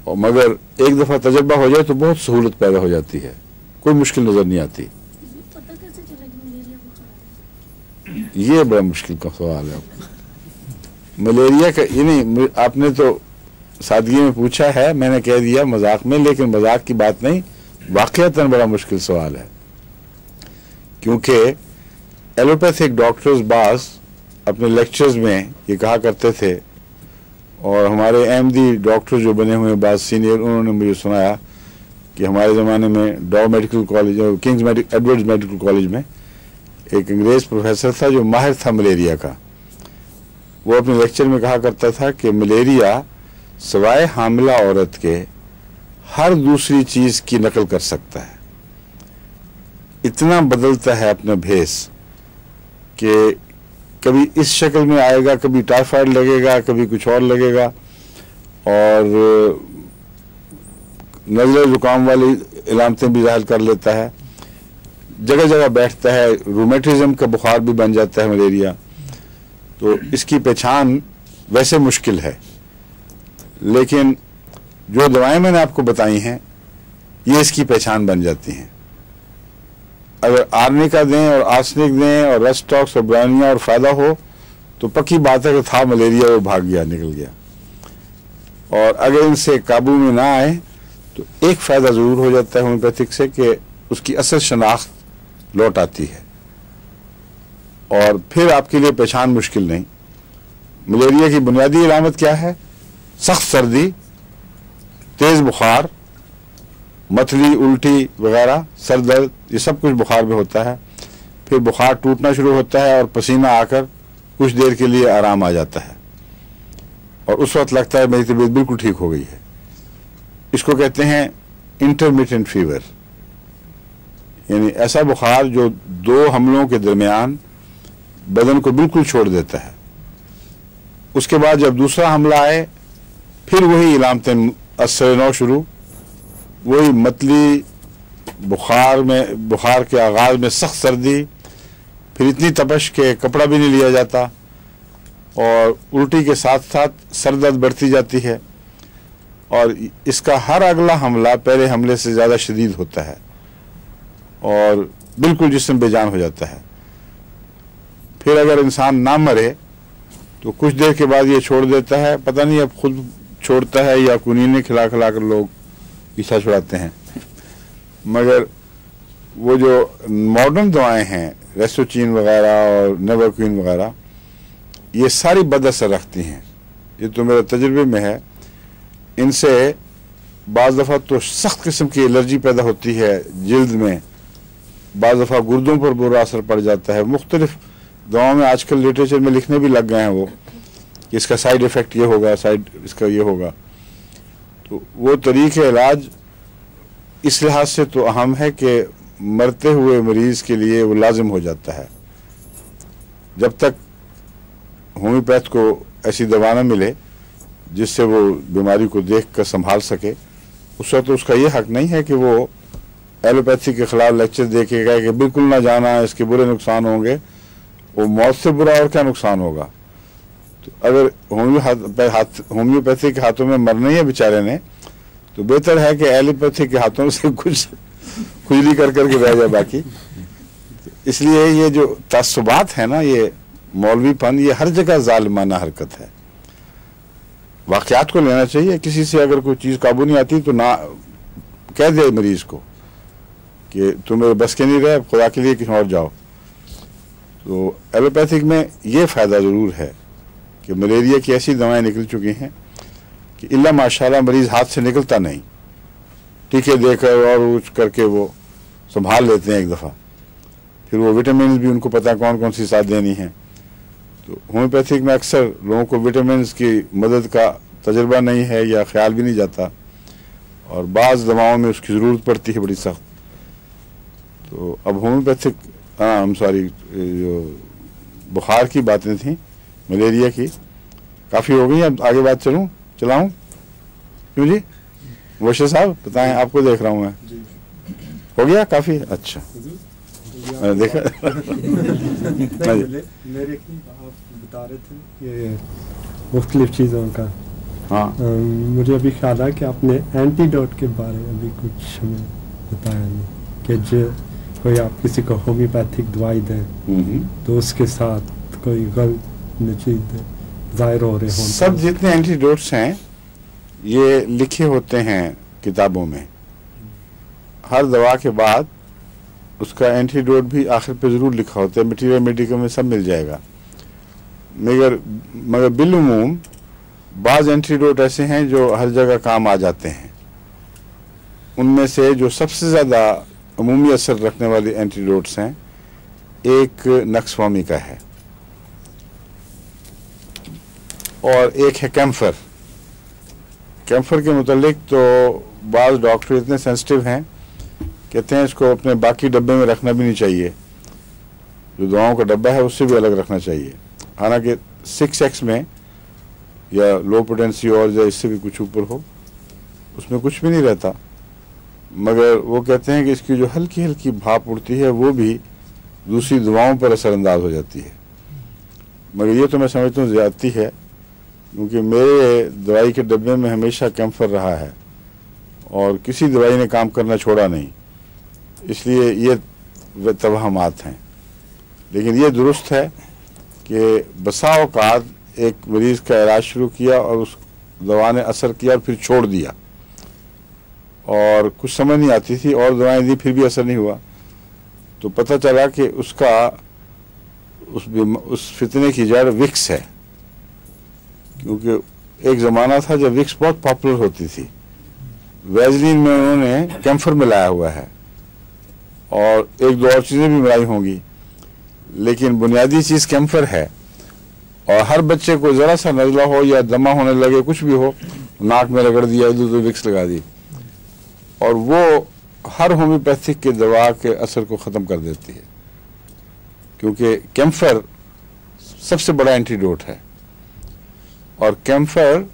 और मगर एक दफ़ा तजर्बा हो जाए तो बहुत सहूलत पैदा हो जाती है, कोई मुश्किल नज़र नहीं आती। पता कैसे चलेगा मलेरिया बुखार है? ये बड़ा मुश्किल का सवाल है। मलेरिया का ये नहीं, आपने तो सादगी में पूछा है, मैंने कह दिया मजाक में, लेकिन मजाक की बात नहीं, वाकईतन बड़ा मुश्किल सवाल है। क्योंकि एलोपैथिक डॉक्टर्स बास अपने लेक्चर्स में ये कहा करते थे, और हमारे एमडी डॉक्टर जो बने हुए बात सीनियर, उन्होंने मुझे सुनाया कि हमारे ज़माने में डॉ मेडिकल कॉलेज और किंग्स एडवर्ड्स मेडिकल कॉलेज में एक अंग्रेज़ प्रोफेसर था जो माहिर था मलेरिया का। वो अपने लेक्चर में कहा करता था कि मलेरिया सवाए हामिला औरत के हर दूसरी चीज़ की नकल कर सकता है, इतना बदलता है अपना भेस कि कभी इस शक्ल में आएगा, कभी टाइफाइड लगेगा, कभी कुछ और लगेगा, और नज़ले जुकाम वाली इलामतें भी ज़ाहिर कर लेता है, जगह जगह बैठता है, रूमेटिज्म का बुखार भी बन जाता है मलेरिया। तो इसकी पहचान वैसे मुश्किल है, लेकिन जो दवाएं मैंने आपको बताई हैं ये इसकी पहचान बन जाती हैं। अगर आर्निका दें और आर्सेनिक दें और रस्टॉक्स और ब्रानिया और फ़ायदा हो तो पक्की बात है कि था मलेरिया, वो भाग गया, निकल गया। और अगर इनसे काबू में ना आए तो एक फ़ायदा ज़रूर हो जाता है होम्योपैथिक से कि उसकी असल शनाख्त लौट आती है, और फिर आपके लिए पहचान मुश्किल नहीं। मलेरिया की बुनियादी इलामत क्या है? सख्त सर्दी, तेज़ बुखार, मथली, उल्टी वगैरह, सर दर्द, ये सब कुछ बुखार में होता है। फिर बुखार टूटना शुरू होता है और पसीना आकर कुछ देर के लिए आराम आ जाता है, और उस वक्त लगता है मेरी तबीयत बिल्कुल ठीक हो गई है। इसको कहते हैं इंटरमिटेंट फीवर, यानी ऐसा बुखार जो 2 हमलों के दरमियान बदन को बिल्कुल छोड़ देता है। उसके बाद जब दूसरा हमला आए फिर वही इलामतें असर नौ शुरू, वही मतली, बुखार के आगाज में सख्त सर्दी, फिर इतनी तपश के कपड़ा भी नहीं लिया जाता, और उल्टी के साथ साथ सर दर्द बढ़ती जाती है, और इसका हर अगला हमला पहले हमले से ज़्यादा शदीद होता है और बिल्कुल जिस्म बेजान हो जाता है। फिर अगर इंसान ना मरे तो कुछ देर के बाद ये छोड़ देता है, पता नहीं अब खुद छोड़ता है या कुनीने खिला खिला कर लोग पीछा छुड़ाते हैं। मगर वो जो मॉडर्न दवाएं हैं, रेसोचीन वगैरह और नेवरक्विन वगैरह, ये सारी बद असर रखती हैं। ये तो मेरे तजुर्बे में है। इनसे बाज़ दफ़ा तो सख्त किस्म की एलर्जी पैदा होती है जिल्द में, बाज़ दफ़ा गुर्दों पर बुरा असर पड़ जाता है। मुख्तलिफ दवाओं में आजकल लिटरेचर में लिखने भी लग गए हैं वो कि इसका साइड इफ़ेक्ट ये होगा, इसका ये होगा। तो वो तरीक़े इलाज इस लिहाज से तो अहम है कि मरते हुए मरीज़ के लिए वो लाजिम हो जाता है। जब तक होम्योपैथ को ऐसी दवा न मिले जिससे वो बीमारी को देख कर संभाल सके, उस वक्त तो उसका ये हक नहीं है कि वो एलोपैथी के खिलाफ लेक्चर दे के कहे कि बिल्कुल ना जाना, इसके बुरे नुकसान होंगे, वो मौत से बुरा और क्या नुकसान होगा। तो अगर होम्योपैथी के हाथों में मरना ही है बेचारे ने, तो बेहतर है कि एलोपैथी के हाथों से कुछ खुजली कर करके रह जाए बाकी। इसलिए ये जो तस्सुबात है ना, ये मौलवीपन, ये हर जगह जालिमाना हरकत है। वाक़यात को लेना चाहिए। किसी से अगर कोई चीज़ काबू नहीं आती तो ना कह दे मरीज को कि तुम्हें बस के नहीं रहे, खुदा के लिए कहीं और जाओ। तो एलोपैथिक में ये फ़ायदा ज़रूर है कि मलेरिया की ऐसी दवाएं निकल चुकी हैं कि इल्ला माशाल्लाह मरीज़ हाथ से निकलता नहीं, टीके देकर और उच करके वो संभाल लेते हैं एक दफ़ा। फिर वो विटामिन भी उनको पता है कौन कौन सी साथ देनी है। तो होम्योपैथिक में अक्सर लोगों को विटामिन की मदद का तजर्बा नहीं है या ख्याल भी नहीं जाता, और बाज़ दवाओं में उसकी ज़रूरत पड़ती है बड़ी सख्त। तो अब होम्योपैथिक सॉरी जो बुखार की बातें थी, मलेरिया की काफ़ी हो गई। अब आगे बात चलाऊँ क्यों जी? वशे साहब बताएं, आपको देख रहा हूँ मैं। हो गया काफ़ी? अच्छा देखा मेरे आप बता रहे थे ये मुख्तलिफ चीज़ों का। हाँ, मुझे अभी ख्याल है कि आपने एंटीडोट के बारे में अभी कुछ हमें बताया नहीं, कि जो कोई आप किसी को होम्योपैथिक दवाई दें तो उसके साथ कोई गलत नतीजे ज़ाहिर हो रहे हों। सब जितने एंटीडोट्स हैं ये लिखे होते हैं किताबों में। हर दवा के बाद उसका एंटीडोट भी आखिर पे ज़रूर लिखा होता है। मटीरियल मेडिकल में सब मिल जाएगा। मगर बिलुमूम बाज़ एंटीडोट ऐसे हैं जो हर जगह काम आ जाते हैं। उनमें से जो सबसे ज़्यादा अमूमी असर रखने वाले एंटीडोट्स हैं, एक नक्सवामी का है और एक है कैम्फर। कैम्फर के मुतालिक तो बाज़ डॉक्टर इतने सेंसिटिव हैं, कहते हैं इसको अपने बाकी डब्बे में रखना भी नहीं चाहिए, जो दवाओं का डब्बा है उससे भी अलग रखना चाहिए। हालांकि 6X में या लो पोटेंसी और या इससे भी कुछ ऊपर हो, उसमें कुछ भी नहीं रहता। मगर वो कहते हैं कि इसकी जो हल्की हल्की भाप उड़ती है वो भी दूसरी दवाओं पर असरअंदाज हो जाती है। मगर ये तो मैं समझता हूँ ज़्यादती है, क्योंकि मेरे दवाई के डब्बे में हमेशा कैम्फर रहा है और किसी दवाई ने काम करना छोड़ा नहीं। इसलिए ये तवहमात हैं। लेकिन ये दुरुस्त है कि बसा औकात एक मरीज़ का इलाज शुरू किया और उस दवा ने असर किया और फिर छोड़ दिया, और कुछ समझ नहीं आती थी और दवाएं दी फिर भी असर नहीं हुआ, तो पता चला कि उसका उस फितने की जड़ विक्स है। क्योंकि एक ज़माना था जब विक्स बहुत पॉपुलर होती थी। वैजलीन में उन्होंने कैम्फर मिलाया हुआ है और एक दो और चीज़ें भी मिलाई होंगी, लेकिन बुनियादी चीज़ कैम्फर है। और हर बच्चे को ज़रा सा नज़ला हो या दमा होने लगे, कुछ भी हो, नाक में रगड़ दिया, इधर उधर विक्स लगा दी, और वो हर होम्योपैथिक की दवा के असर को ख़त्म कर देती है। क्योंकि कैम्फर सबसे बड़ा एंटीडोट है, और कैम्फर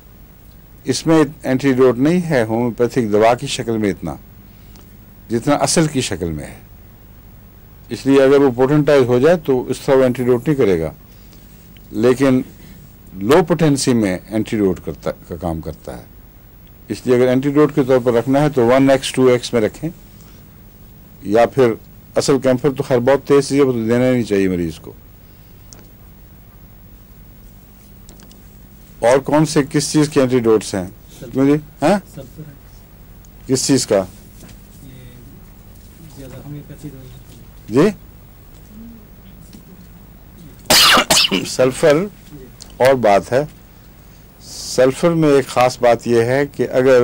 इसमें एंटीडोट नहीं है होम्योपैथिक दवा की शक्ल में इतना, जितना असल की शक्ल में है। इसलिए अगर वो पोटेंटाइज हो जाए तो इस तरह वो एंटीडोट नहीं करेगा, लेकिन लो पोटेंसी में एंटीडोट का काम करता है। इसलिए अगर एंटीडोट के तौर पर रखना है तो 1X 2X में रखें, या फिर असल कैम्फर तो खैर बहुत तेज चीज़ है, वो तो देना ही नहीं चाहिए मरीज को। और कौन से किस चीज़ के एंटीडोट्स हैं? क्यों जी? हैं? किस चीज़ का जी? सल्फर और बात है। सल्फर में एक ख़ास बात यह है कि अगर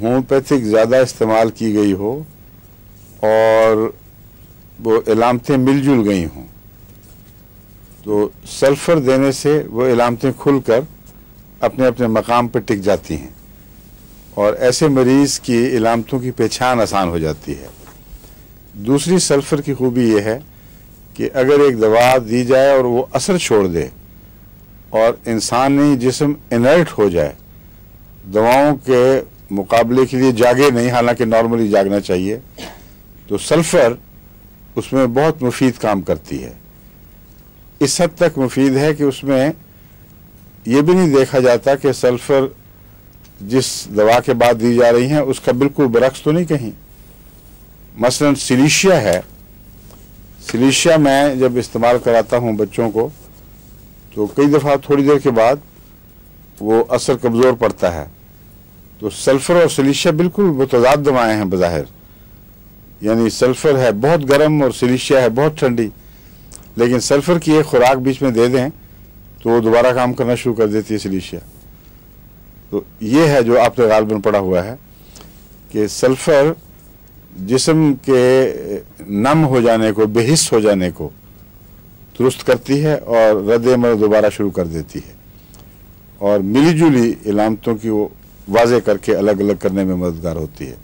होम्योपैथिक ज़्यादा इस्तेमाल की गई हो और वो इलामतें मिलजुल गई हों, तो सल्फर देने से वो इलामतें खुलकर अपने अपने मकाम पर टिक जाती हैं, और ऐसे मरीज़ की इलामतों की पहचान आसान हो जाती है। दूसरी सल्फर की खूबी यह है कि अगर एक दवा दी जाए और वो असर छोड़ दे और इंसानी जिस्म इनर्ट हो जाए, दवाओं के मुकाबले के लिए जागे नहीं, हालांकि नॉर्मली जागना चाहिए, तो सल्फ़र उसमें बहुत मुफीद काम करती है। इस हद तक मुफीद है कि उसमें ये भी नहीं देखा जाता कि सल्फ़र जिस दवा के बाद दी जा रही है उसका बिल्कुल बरक्स तो नहीं कहीं। मसलन सिलीशिया है, सिलीशिया मैं जब इस्तेमाल कराता हूँ बच्चों को तो कई दफ़ा थोड़ी देर के बाद वो असर कमज़ोर पड़ता है। तो सल्फ़र और सिलीशिया बिल्कुल मुतज़ाद दवाएँ हैं बज़ाहिर, यानी सल्फ़र है बहुत गर्म और सिलीशिया है बहुत ठंडी, लेकिन सल्फ़र की एक खुराक बीच में दे दें तो वो दोबारा काम करना शुरू कर देती है सिलीशिया। तो ये है जो आपने गालबन पढ़ा हुआ है कि सल्फ़र जिस्म के नम हो जाने को, बेहिस हो जाने को दुरुस्त करती है और रद्द-ए-अमल दोबारा शुरू कर देती है और मिली जुली इलामतों की वो वाज़े करके अलग अलग करने में मददगार होती है।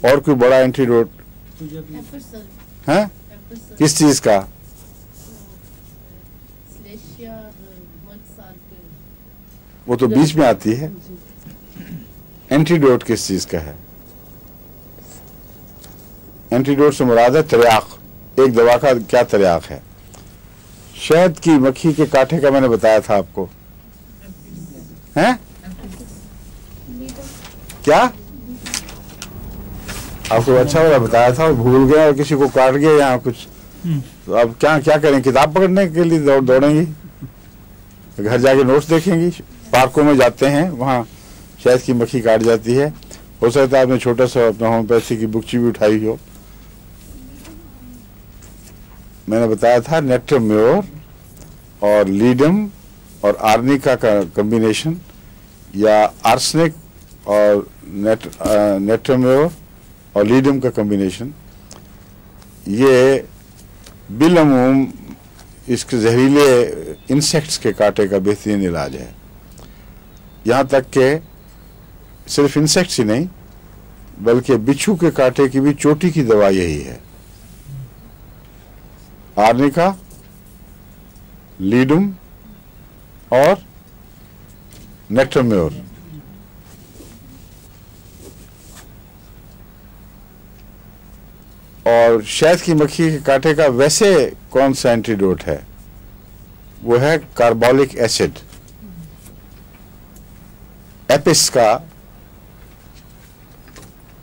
और कोई बड़ा एंटीडोट है किस चीज़ का? वो तो बीच में आती है। एंटीडोट किस चीज़ का है? एंटीडोट से मुराद है तरियाक। एक दवा का क्या तरियाक है? शहद की मक्खी के कांटे का मैंने बताया था आपको, हैं? क्या आपको अच्छा वाला बताया था और भूल गए और किसी को काट गया यहाँ कुछ, तो अब क्या क्या करें? किताब पकड़ने के लिए दौड़ेंगी, घर जाके नोट्स देखेंगी, पार्कों में जाते हैं वहाँ शहद की मक्खी काट जाती है। हो सकता है आपने छोटा सा अपना होम्योपैथी की बुकची भी उठाई हो। मैंने बताया था नेट्रम्योर और लीडम और आर्निका का कॉम्बिनेशन या आर्सेनिक और नेट्रम्योर और लीडम का कॉम्बिनेशन, ये बिलअमूम इसके जहरीले इंसेक्ट्स के कांटे का बेहतरीन इलाज है। यहाँ तक कि सिर्फ इंसेक्ट्स ही नहीं बल्कि बिच्छू के कांटे की भी चोटी की दवा यही है। आर्निका, लीडम और नेट्रम्योर। और शहद की मक्खी के कांटे का वैसे कौन सा एंटीडोट है? वो है कार्बोलिक एसिड। एपिस का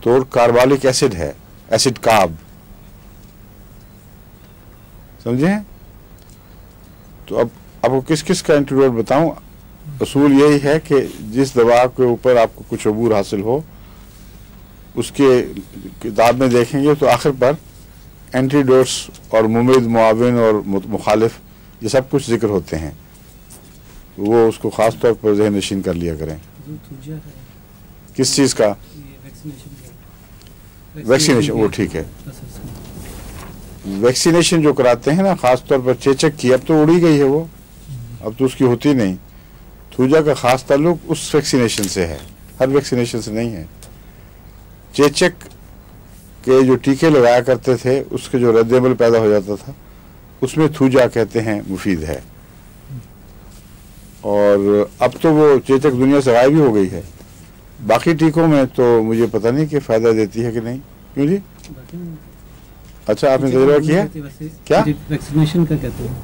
तो कार्बोलिक एसिड है, एसिड कार्ब, समझे? तो अब आपको किस किस का एंटीडोट बताऊं? असूल यही है कि जिस दवा के ऊपर आपको कुछ अबूर हासिल हो उसके किताब में देखेंगे तो आखिर पर एंटीडोट्स और मुमिद, मुआविन और मुखालिफ ये सब कुछ जिक्र होते हैं। तो वो उसको ख़ास तौर पर ज़हन नशीन कर लिया करें। किस चीज़ का? वैक्सीनेशन। वो ठीक है, वैक्सीनेशन जो कराते हैं ना ख़ास तौर पर चेचक की, अब तो उड़ी गई है वो, अब तो उसकी होती नहीं। थूजा का ख़ास ताल्लुक उस वैक्सीनेशन से है, हर वैक्सीनेशन से नहीं है। चेचक के जो टीके लगाया करते थे उसके जो रद्द-ए-अमल पैदा हो जाता था उसमें थूजा कहते हैं मुफीद है। और अब तो वो चेचक दुनिया से गायब ही हो गई है। बाकी टीकों में तो मुझे पता नहीं कि फ़ायदा देती है कि नहीं। क्यों जी? अच्छा, आपने तजुर्बा किया क्या? वैक्सीनेशन का कहते हैं?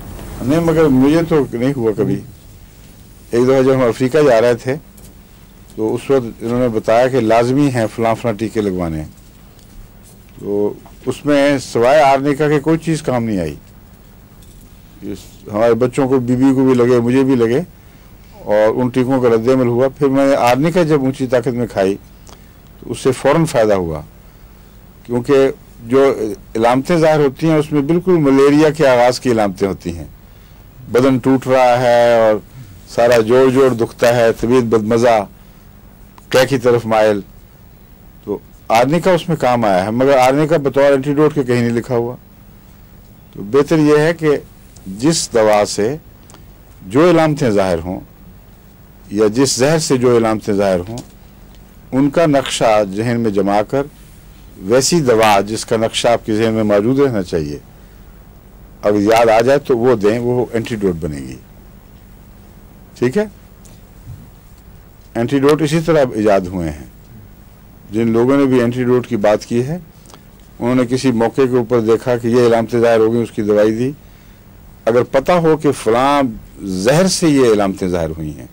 नहीं, मगर मुझे तो नहीं हुआ कभी। एक दफ़ा जब हम अफ्रीका जा रहे थे तो उस वक्त इन्होंने बताया कि लाजमी है फलां टीके लगवाने, तो उसमें सिवाय आर्निका के कोई चीज़ काम नहीं आई। हमारे बच्चों को, बीबी को भी लगे, मुझे भी लगे और उन टीकों का रद्द-ए-अमल हुआ। फिर मैंने आर्निका जब ऊंची ताकत में खाई तो उससे फ़ौरन फ़ायदा हुआ, क्योंकि जो इलामतें ज़ाहिर होती हैं उसमें बिल्कुल मलेरिया के आगाज़ की इलामतें होती हैं। बदन टूट रहा है और सारा जोड़ जोड़ दुखता है, तबीयत बदमज़ा, कै की तरफ माइल, तो आर्निका उसमें काम आया है। मगर आर्निका बतौर एंटीडोट के कहीं नहीं लिखा हुआ। तो बेहतर यह है कि जिस दवा से जो इलामतें ज़ाहिर हों या जिस जहर से जो इलामतें ज़ाहिर हों उनका नक्शा जहन में जमा कर वैसी दवा जिसका नक्शा आपके जहन में मौजूद रहना चाहिए, अगर याद आ जाए तो वो दें, वो एंटीडोट बनेगी। ठीक है? एंटीडोट इसी तरह इजाद हुए हैं। जिन लोगों ने भी एंटीडोट की बात की है, उन्होंने किसी मौके के ऊपर देखा कि ये इलामतें ज़ाहिर हो गई, उसकी दवाई दी। अगर पता हो कि फ़लाँ जहर से ये इलामतें ज़ाहिर हुई हैं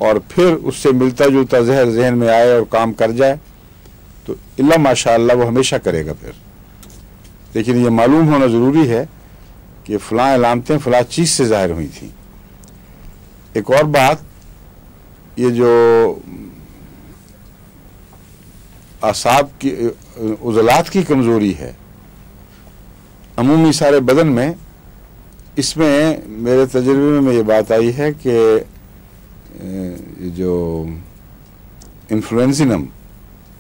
और फिर उससे मिलता जुलता जहर जहन में आए और काम कर जाए, तो इल्ला माशाअल्लाह वो हमेशा करेगा फिर। लेकिन ये मालूम होना ज़रूरी है कि फ़लाँ इलामतें फ़लाँ चीज़ से ज़ाहिर हुई थी। एक और बात, ये जो आसाब की उज़लात की कमज़ोरी है अमूमी सारे बदन में, इसमें मेरे तजुर्बे में ये बात आई है कि जो इन्फ्लुएंजिनम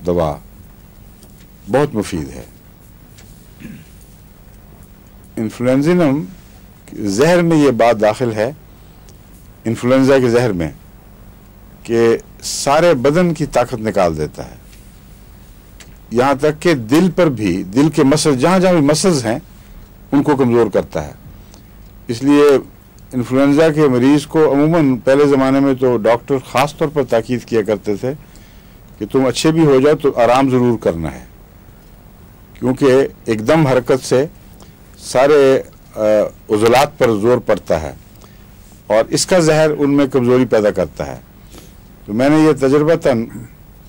दवा बहुत मुफीद है। इन्फ्लुएंजिनम जहर में ये बात दाखिल है, इन्फ्लुएंजा के जहर में, कि सारे बदन की ताकत निकाल देता है, यहाँ तक कि दिल पर भी, दिल के मसल जहाँ जहाँ भी मसल्स हैं उनको कमज़ोर करता है। इसलिए इन्फ्लुएंजा के मरीज़ को अमूमन पहले ज़माने में तो डॉक्टर ख़ास तौर पर ताकीद किया करते थे कि तुम अच्छे भी हो जाओ तो आराम ज़रूर करना है, क्योंकि एकदम हरकत से सारे उज़लात पर ज़ोर पड़ता है और इसका जहर उनमें कमज़ोरी पैदा करता है। तो मैंने ये तजर्बतन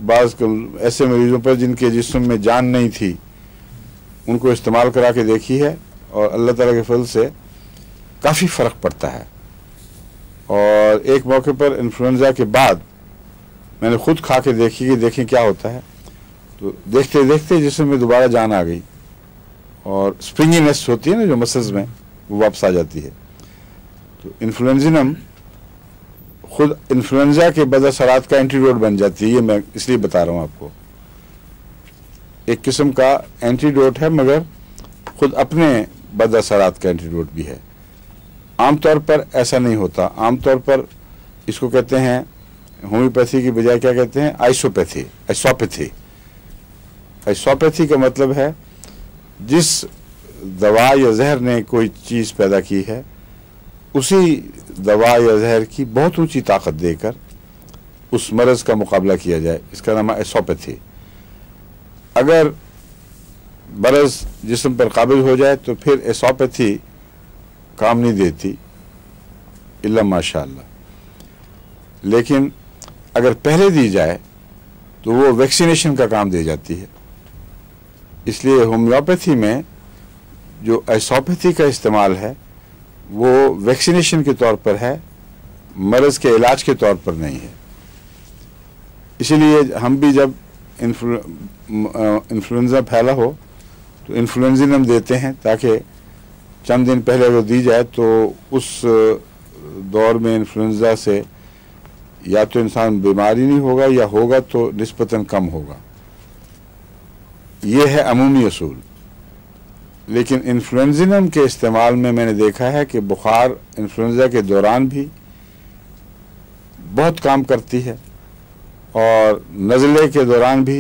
बाज़ ऐसे मरीज़ों पर जिनके जिस्म में जान नहीं थी, उनको इस्तेमाल करा के देखी है और अल्लाह ताला के फज़ल से काफ़ी फ़र्क पड़ता है। और एक मौके पर इन्फ्लुएंजा के बाद मैंने ख़ुद खा के देखी कि देखें क्या होता है, तो देखते देखते जिस्म में दोबारा जान आ गई और स्प्रिंगीनेस होती है ना जो मसल्स में, वो वापस आ जाती है। तो इन्फ्लुएंजिनम खुद इन्फ्लुएंजा के बदअसरात का एंटीडोट बन जाती है। ये मैं इसलिए बता रहा हूँ आपको, एक किस्म का एंटीडोट है मगर खुद अपने बदअसरात का एंटीडोट भी है। आमतौर पर ऐसा नहीं होता, आमतौर पर इसको कहते हैं होम्योपैथी की बजाय क्या कहते हैं, आइसोपैथी, आइसोपैथी। आइसोपैथी का मतलब है जिस दवा या जहर ने कोई चीज़ पैदा की है उसी दवा या जहर की बहुत ऊंची ताकत देकर उस मरज़ का मुकाबला किया जाए, इसका नाम है आइसोपैथी। अगर मरज़ जिस्म पर काबिज हो जाए तो फिर आइसोपैथी काम नहीं देती इल्ला माशाअल्लाह। लेकिन अगर पहले दी जाए तो वो वैक्सीनेशन का काम दे जाती है। इसलिए होम्योपैथी में जो आइसोपैथी का इस्तेमाल है वो वैक्सीनेशन के तौर पर है, मरज़ के इलाज के तौर पर नहीं है। इसीलिए हम भी जब इन्फ्लुएंजा फैला हो तो इन्फ्लुएंजिनम देते हैं ताकि चंद दिन पहले अगर दी जाए तो उस दौर में इन्फ्लुएंजा से या तो इंसान बीमारी नहीं होगा या होगा तो निस्बतन कम होगा। ये है अमूमी असूल। लेकिन इन्फ्लुएंजिनम के इस्तेमाल में मैंने देखा है कि बुखार इन्फ्लुएंजा के दौरान भी बहुत काम करती है और नज़ले के दौरान भी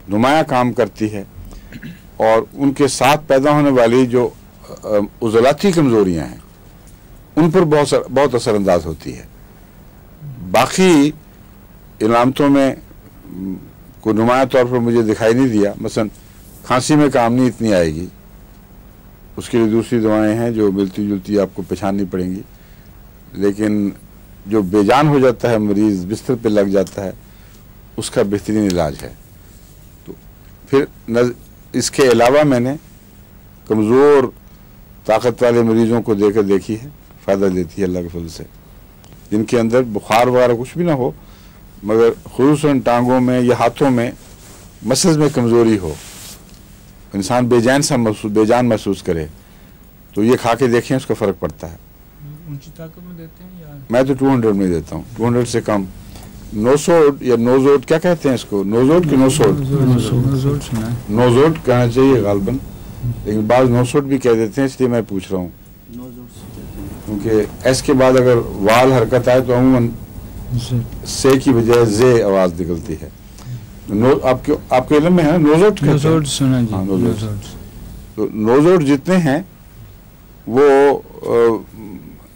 नुमाया काम करती है, और उनके साथ पैदा होने वाली जो उज़लाती कमज़ोरियाँ हैं उन पर बहुत असरअंदाज होती है। बाकी इलामतों में कोई नुमाया तौर पर मुझे दिखाई नहीं दिया। मसलन खांसी में काम नहीं इतनी आएगी, उसके लिए दूसरी दवाएं हैं जो मिलती जुलती आपको पहचाननी पड़ेंगी। लेकिन जो बेजान हो जाता है मरीज़, बिस्तर पे लग जाता है, उसका बेहतरीन इलाज है। तो फिर इसके अलावा मैंने कमज़ोर ताकत वाले मरीज़ों को देकर देखी है, फ़ायदा देती है अल्लाह के फज़ल से, जिनके अंदर बुखार वगैरह कुछ भी ना हो मगर खुसूसन टांगों में या हाथों में मसल्स में कमज़ोरी हो, इंसान बेजान महसूस करे, तो ये खा के देखें, उसका फ़र्क पड़ता है। ऊंची ताकत में देते हैं या मैं तो 200 में देता हूँ, 200 से कम। नोसोड या नोजोड क्या कहते हैं इसको, नोजोड की नोसोड, नोजोड सुना है। नोजोड कहना चाहिए गालबन, लेकिन बाज़ नोसोड भी कह देते हैं, इसलिए मैं पूछ रहा हूँ। क्योंकि एस के बाद अगर वाल हरकत आए तो अमूमन से की बजाय जे आवाज़ निकलती है। आपके इल्म में है नोजोड, नोजोड सुना जी। हाँ, नोजोड। तो नोजोड जितने हैं वो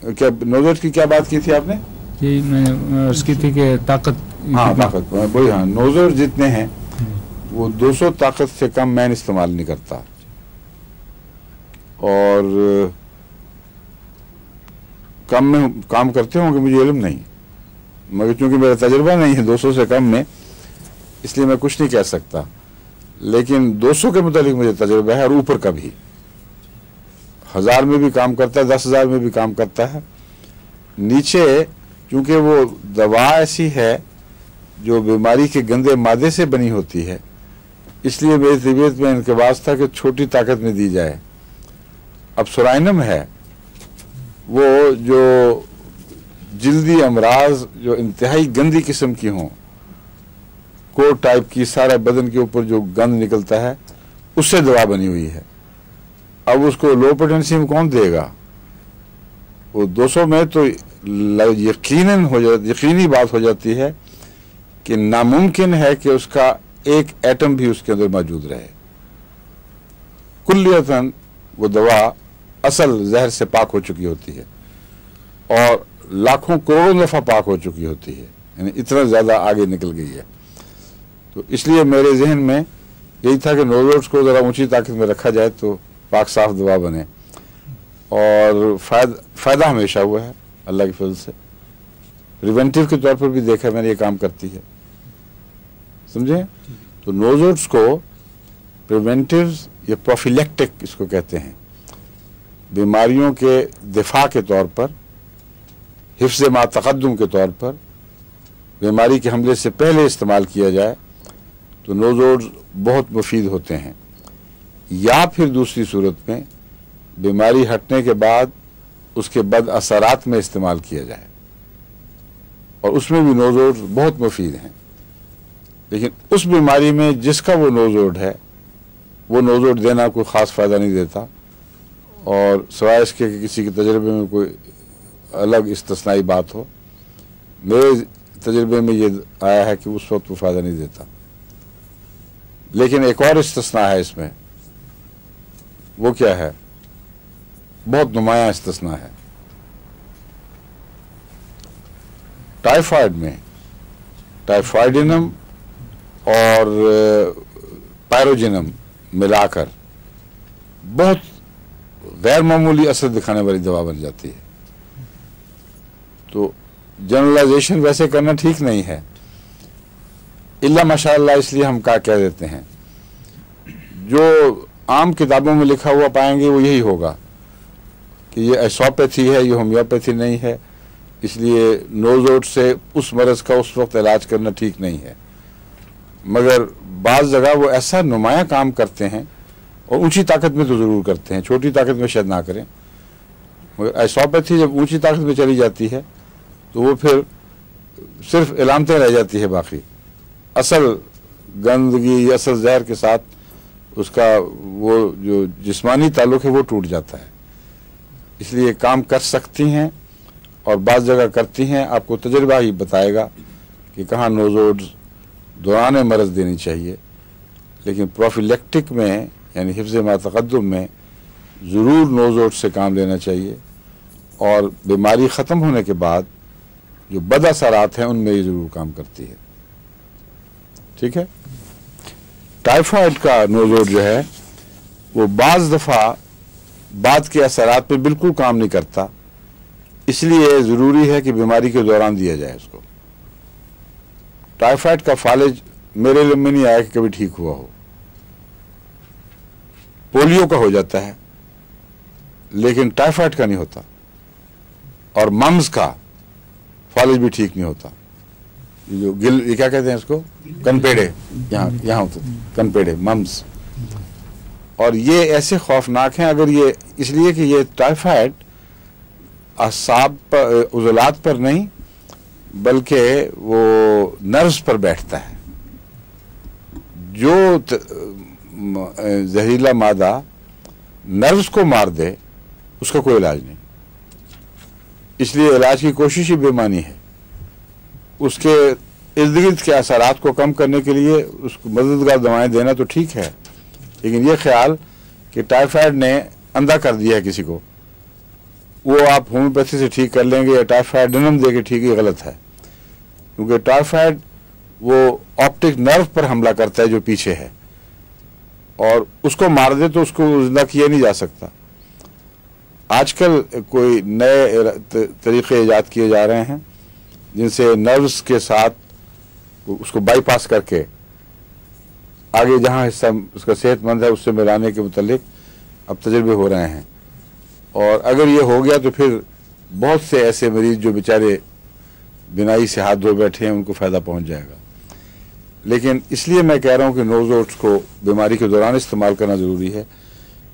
क्या नोजोड की क्या बात की थी आपने? जी मैं उसकी थी कि ताकत, हाँ ताकत वही, हाँ नोजोड जितने हैं वो 200 ताकत से कम मैं इस्तेमाल नहीं करता, और कम में काम करते होंगे, मुझे इल्म नहीं, मगर चूंकि मेरा तजुर्बा नहीं है 200 से कम में, इसलिए मैं कुछ नहीं कह सकता। लेकिन 200 के मुतालिक मुझे तजुर्बा है, और ऊपर का भी, 1000 में भी काम करता है, 10,000 में भी काम करता है। नीचे चूंकि वो दवा ऐसी है जो बीमारी के गंदे मादे से बनी होती है, इसलिए मेरी तबीयत में इनकबास था कि छोटी ताकत में दी जाए। अब सुराइनम है, वो जो जल्दी अमराज जो इंतहाई गंदी किस्म की हों, कोर टाइप की, सारे बदन के ऊपर जो गंद निकलता है, उससे दवा बनी हुई है। अब उसको लो पोटेंसी में कौन देगा? वो 200 में तो यकीनी बात हो जाती है कि नामुमकिन है कि उसका एक एटम भी उसके अंदर मौजूद रहे। कुल्लियतन वो दवा असल जहर से पाक हो चुकी होती है, और लाखों करोड़ों दफा पाक हो चुकी होती है, यानी इतना ज्यादा आगे निकल गई है। तो इसलिए मेरे जहन में यही था कि नोजोड्स को जरा ऊंची ताकत में रखा जाए तो पाक साफ दवा बने, और फायदा हमेशा हुआ है अल्लाह के फजल से। प्रिवेंटिव के तौर पर भी देखा मैंने, ये काम करती है, समझे? तो नोजोड्स को प्रिवेंटिव या प्रोफिलेक्टिक इसको कहते हैं, बीमारियों के दिफा के तौर पर, हिफ्ज़ मा तक़द्दुम के तौर पर, बीमारी के हमले से पहले इस्तेमाल किया जाए तो नोजोड्स बहुत मुफीद होते हैं। या फिर दूसरी सूरत में बीमारी हटने के बाद उसके बद असरात में इस्तेमाल किया जाए, और उसमें भी नोजोड्स बहुत मुफीद हैं। लेकिन उस बीमारी में जिसका वो नोजोड है, वो नोजोड देना कोई ख़ास फ़ायदा नहीं देता, और सिवाय इसके कि किसी के तजर्बे में कोई अलग इस्तिस्नाई बात हो। मेरे तजर्बे में ये आया है कि उस वक्त वो फ़ायदा नहीं देता। लेकिन एक और इस्तिस्ना है इसमें, वो क्या है? बहुत नुमाया इस्तिस्ना है। टाइफाइड में टाइफाइडिनम और पायरोजिनम मिलाकर बहुत गैर मामूली असर दिखाने वाली दवा बन जाती है। तो जनरलाइजेशन वैसे करना ठीक नहीं है, इल्ला माशाअल्लाह, इसलिए हम क्या कह देते हैं, जो आम किताबों में लिखा हुआ पाएंगे वो यही होगा कि ये एसोपैथी है, ये होम्योपैथी नहीं है, इसलिए नोजोड से उस मरज़ का उस वक्त इलाज करना ठीक नहीं है। मगर बाज़ जगह वो ऐसा नुमाया काम करते हैं, और ऊंची ताकत में तो ज़रूर करते हैं, छोटी ताकत में शायद ना करें। मगर एसोपैथी जब ऊंची ताकत में चली जाती है तो वो फिर सिर्फ इलामतें रह जाती है, बाकी असल गंदगी, असल जहर के साथ उसका वो जो जिस्मानी ताल्लुक है वो टूट जाता है। इसलिए काम कर सकती हैं और बाज़ जगह करती हैं। आपको तजुर्बा ही बताएगा कि कहाँ नोजोड्स दौरान मरज़ देनी चाहिए, लेकिन प्रोफिलेक्टिक में यानी हिफ्ज़ मा तक़द्दुम में ज़रूर नोजोड से काम लेना चाहिए, और बीमारी ख़त्म होने के बाद जो बद असरात हैं उनमें ये ज़रूर काम करती है। ठीक है? टाइफाइड का नोजोड जो है वो बाज़ दफ़ा बाद के असरात पे बिल्कुल काम नहीं करता, इसलिए ज़रूरी है कि बीमारी के दौरान दिया जाए उसको। टाइफाइड का फालिज मेरे इल्म में नहीं आया कि कभी ठीक हुआ हो। पोलियो का हो जाता है लेकिन टाइफाइड का नहीं होता, और मम्स का फालिज भी ठीक नहीं होता। जो ये क्या कहते हैं इसको, कनपेड़े, यहाँ होते कनपेड़े, मम्स। और ये ऐसे खौफनाक हैं, अगर ये इसलिए कि ये टाइफाइड असाब पर, उज़लात पर नहीं बल्कि वो नर्व्स पर बैठता है। जो जहरीला मादा नर्व्स को मार दे उसका कोई इलाज नहीं, इसलिए इलाज की कोशिश ही बेमानी है। उसके इर्द गिर्द के असरात को कम करने के लिए उसको मददगार दवाएं देना तो ठीक है, लेकिन ये ख्याल कि टाइफाइड ने अंधा कर दिया है किसी को, वो आप होम्योपैथी से ठीक कर लेंगे या टाइफाइडिनम दे के ठीक, ही गलत है। क्योंकि टाइफाइड वो ऑप्टिक नर्व पर हमला करता है जो पीछे है, और उसको मार दे तो उसको जिंदा किया नहीं जा सकता। आजकल कोई नए तरीके ईजाद किए जा रहे हैं जिनसे नर्व्स के साथ उसको बाईपास करके आगे जहां हिस्सा उसका सेहतमंद है उससे मिलाने के मुतालिक अब तजर्बे हो रहे हैं। और अगर ये हो गया तो फिर बहुत से ऐसे मरीज जो बेचारे बिनाई से हाथ धो बैठे हैं उनको फ़ायदा पहुंच जाएगा। लेकिन इसलिए मैं कह रहा हूं कि नोज़ोट्स को बीमारी के दौरान इस्तेमाल करना ज़रूरी है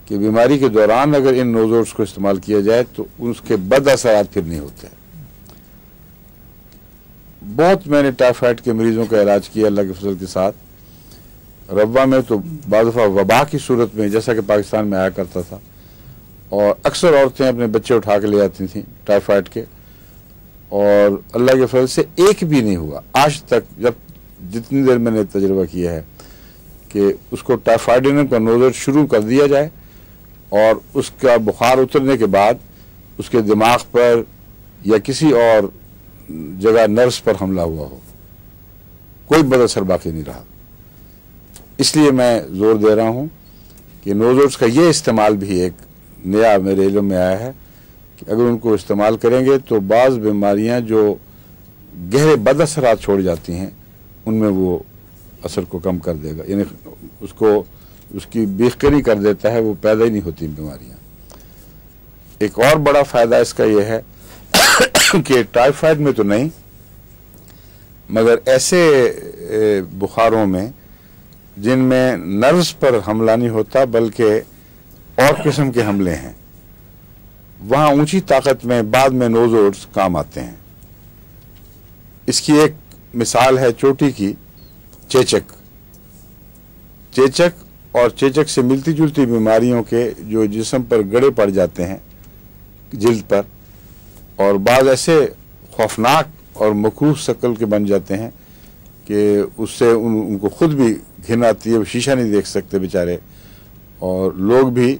कि बीमारी के दौरान अगर इन नोज़ोट्स को इस्तेमाल किया जाए तो उसके बद असरात फिर नहीं होते। बहुत मैंने टाइफाइड के मरीजों का इलाज किया अल्लाह के फजल के साथ। रब्वा में तो बाज़ दफ़ा वबा की सूरत में जैसा कि पाकिस्तान में आया करता था, और अक्सर औरतें अपने बच्चे उठा के ले आती थीं टाइफाइड के, और अल्लाह के फजल से एक भी नहीं हुआ आज तक। जब जितनी देर मैंने तजुर्बा किया है कि उसको टाइफाइडिनम का नोज़र शुरू कर दिया जाए और उसका बुखार उतरने के बाद उसके दिमाग पर या किसी और जगह नर्व्स पर हमला हुआ हो, कोई बदअसर बाकी नहीं रहा। इसलिए मैं जोर दे रहा हूँ कि नोज़ोट्स का ये इस्तेमाल भी एक नया मेरे इल्म में आया है कि अगर उनको इस्तेमाल करेंगे तो बाज़ बीमारियाँ जो गहरे बदअसरात छोड़ जाती हैं उनमें वो असर को कम कर देगा, यानी उसको उसकी बेखरी कर देता है, वो पैदा ही नहीं होती बीमारियाँ। एक और बड़ा फ़ायदा इसका ये है कि टाइफाइड में तो नहीं मगर ऐसे बुखारों में जिनमें नर्व्स पर हमला नहीं होता बल्कि और किस्म के हमले हैं, वहाँ ऊंची ताकत में बाद में नोज़ोट्स काम आते हैं। इसकी एक मिसाल है चोटी की चेचक। चेचक और चेचक से मिलती जुलती बीमारियों के जो जिस्म पर गड़े पड़ जाते हैं जिल्द पर, और बाद ऐसे खौफनाक और मकरूह शक्ल के बन जाते हैं कि उससे उनको खुद भी घिन आती है, वो शीशा नहीं देख सकते बेचारे, और लोग भी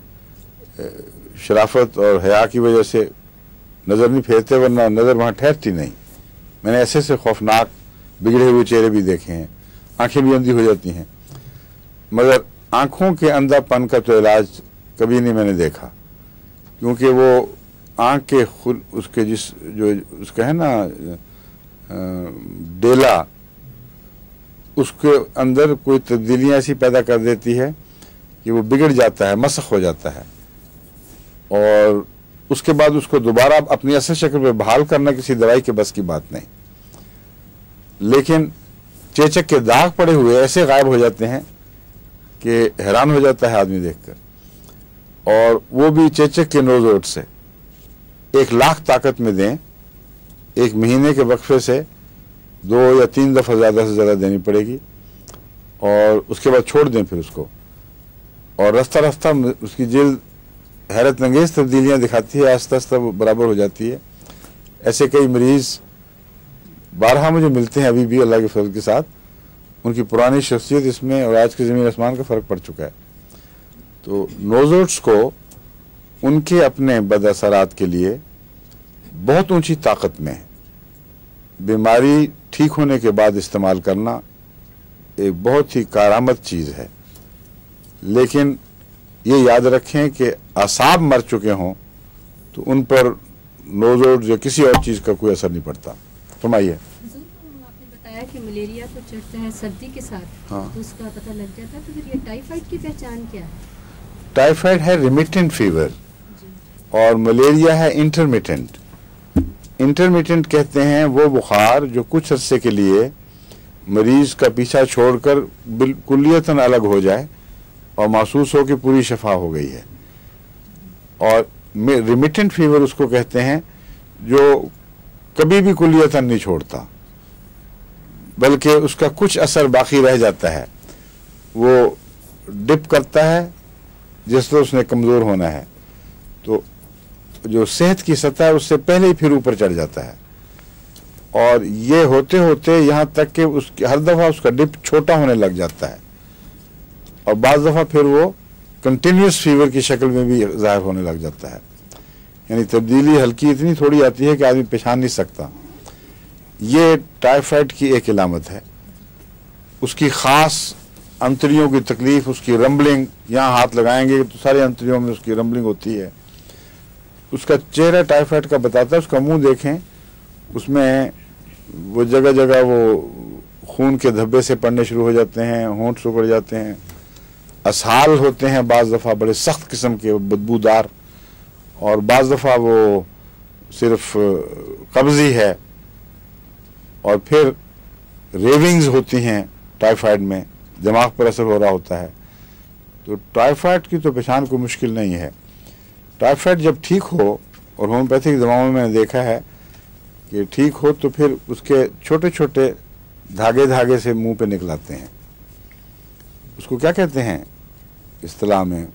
शराफत और हया की वजह से नज़र नहीं फेरते, वरना नज़र वहाँ ठहरती नहीं। मैंने ऐसे से खौफनाक बिगड़े हुए चेहरे भी देखे हैं, आंखें भी अंधी हो जाती हैं। मगर आंखों के अंधापन का तो इलाज कभी नहीं मैंने देखा, क्योंकि वो आंख के खुद उसके जिस जो उसका है ना डेला, उसके अंदर कोई तब्दीलियाँ ऐसी पैदा कर देती है कि वो बिगड़ जाता है, मसख हो जाता है, और उसके बाद उसको दोबारा अपनी असल शक्ल में बहाल करना किसी दवाई के बस की बात नहीं। लेकिन चेचक के दाग पड़े हुए ऐसे गायब हो जाते हैं कि हैरान हो जाता है आदमी देखकर, और वो भी चेचक के नोज़ोट से 1 लाख ताकत में दें, 1 महीने के वक्फे से 2 या 3 दफ़ा ज़्यादा से ज़्यादा देनी पड़ेगी, और उसके बाद छोड़ दें फिर उसको, और रास्ता रास्ता उसकी जिल्द हैरत अंगेज़ तब्दीलियाँ दिखाती है, आस्ता आस्ता वो बराबर हो जाती है। ऐसे कई मरीज़ 12 मुझे मिलते हैं अभी भी अल्लाह के फजल के साथ। उनकी पुरानी शख्सियत इसमें और आज के ज़मीन आसमान का फ़र्क पड़ चुका है। तो नोज़ोट्स को उनके अपने बदअसरात के लिए बहुत ऊंची ताकत में बीमारी ठीक होने के बाद इस्तेमाल करना एक बहुत ही कारामद चीज़ है। लेकिन ये याद रखें कि आसाब मर चुके हों तो उन पर नोज़ोट्स या किसी और चीज़ का कोई असर नहीं पड़ता। फरमाइए। आपने बताया कि मलेरिया तो चढ़ता है सर्दी के साथ, हाँ। तो उसका पता लग जाता है, तो फिर ये टाइफाइड की पहचान क्या है? टाइफाइड है रिमिटेंट फीवर और मलेरिया है इंटरमिटेंट। इंटरमिटेंट कहते हैं वो बुखार जो कुछ अरसे के लिए मरीज का पीछा छोड़कर कुल्लियतन अलग हो जाए और महसूस हो कि पूरी शफा हो गई है, और रिमिटेंट फीवर उसको कहते हैं जो कभी भी कुल्लियतन नहीं छोड़ता बल्कि उसका कुछ असर बाकी रह जाता है। वो डिप करता है जिस तरह उसने कमज़ोर होना है, तो जो सेहत की सतह है उससे पहले ही फिर ऊपर चढ़ जाता है, और ये होते होते यहाँ तक कि उसकी हर दफ़ा उसका डिप छोटा होने लग जाता है, और बाज़ दफ़ा फिर वो कंटिन्यूस फीवर की शक्ल में भी ज़ाहिर होने लग जाता है। यानी तब्दीली हल्की इतनी थोड़ी आती है कि आदमी पहचान नहीं सकता। ये टाइफाइड की एक इलामत है। उसकी ख़ास अंतड़ियों की तकलीफ़, उसकी रंबलिंग, यहाँ हाथ लगाएंगे तो सारे अंतड़ियों में उसकी रंबलिंग होती है। उसका चेहरा टाइफाइड का बताता है, उसका मुंह देखें, उसमें वो जगह जगह वो खून के धब्बे से पड़ने शुरू हो जाते हैं, होंठ सुकड़ जाते हैं, असहाल होते हैं, बाज़ दफ़ा बड़े सख्त किस्म के बदबूदार, और बाज़ दफ़ा वो सिर्फ कब्ज़ी है, और फिर रेविंग्स होती हैं टाइफाइड में, दिमाग पर असर हो रहा होता है। तो टाइफाइड की तो पहचान कोई मुश्किल नहीं है। टाइफाइड जब ठीक हो, और होम्योपैथिक दवाओं में मैंने देखा है कि ठीक हो तो फिर उसके छोटे छोटे धागे धागे से मुंह पे निकलाते हैं। उसको क्या कहते हैं इस्तिलाह में?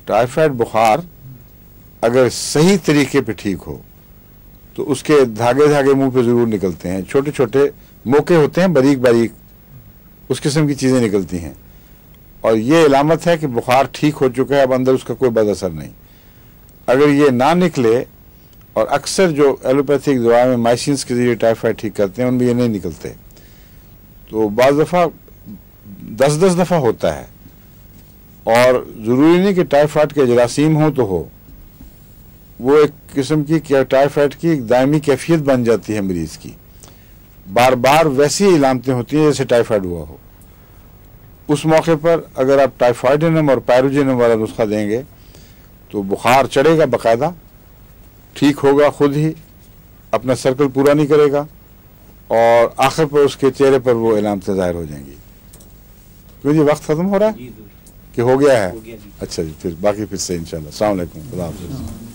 टाइफाइड बुखार अगर सही तरीके पे ठीक हो तो उसके धागे धागे मुंह पे ज़रूर निकलते हैं, छोटे छोटे मोके होते हैं, बारीक बारीक उस किस्म की चीज़ें निकलती हैं, और ये इलामत है कि बुखार ठीक हो चुका है, अब अंदर उसका कोई बद असर नहीं। अगर ये ना निकले, और अक्सर जो एलोपैथिक दवा में माइसिन्स के जरिए टाइफाइड ठीक करते हैं उनमें ये नहीं निकलते, तो बाज़ दफ़ा 10-10 दफ़ा होता है। और ज़रूरी नहीं कि टाइफाइड के जरासीम हो तो हो, वो एक किस्म की टाइफाइड की एक दायमी कैफियत बन जाती है मरीज़ की, बार बार वैसी ही इलामतें होती हैं जैसे टाइफाइड हुआ हो। उस मौके पर अगर आप टाइफाइडिनम और पायरोजिनम वाला नुस्खा देंगे तो बुखार चढ़ेगा बाकायदा, ठीक होगा, खुद ही अपना सर्कल पूरा नहीं करेगा, और आखिर पर उसके चेहरे पर वो इलामतें ज़ाहिर हो जाएंगी। क्योंकि वक्त ख़त्म हो रहा है कि हो गया है? अच्छा जी, फिर बाकी फिर से इंशाल्लाह। अस्सलाम वालेकुम, खुदा हाफ़िज़।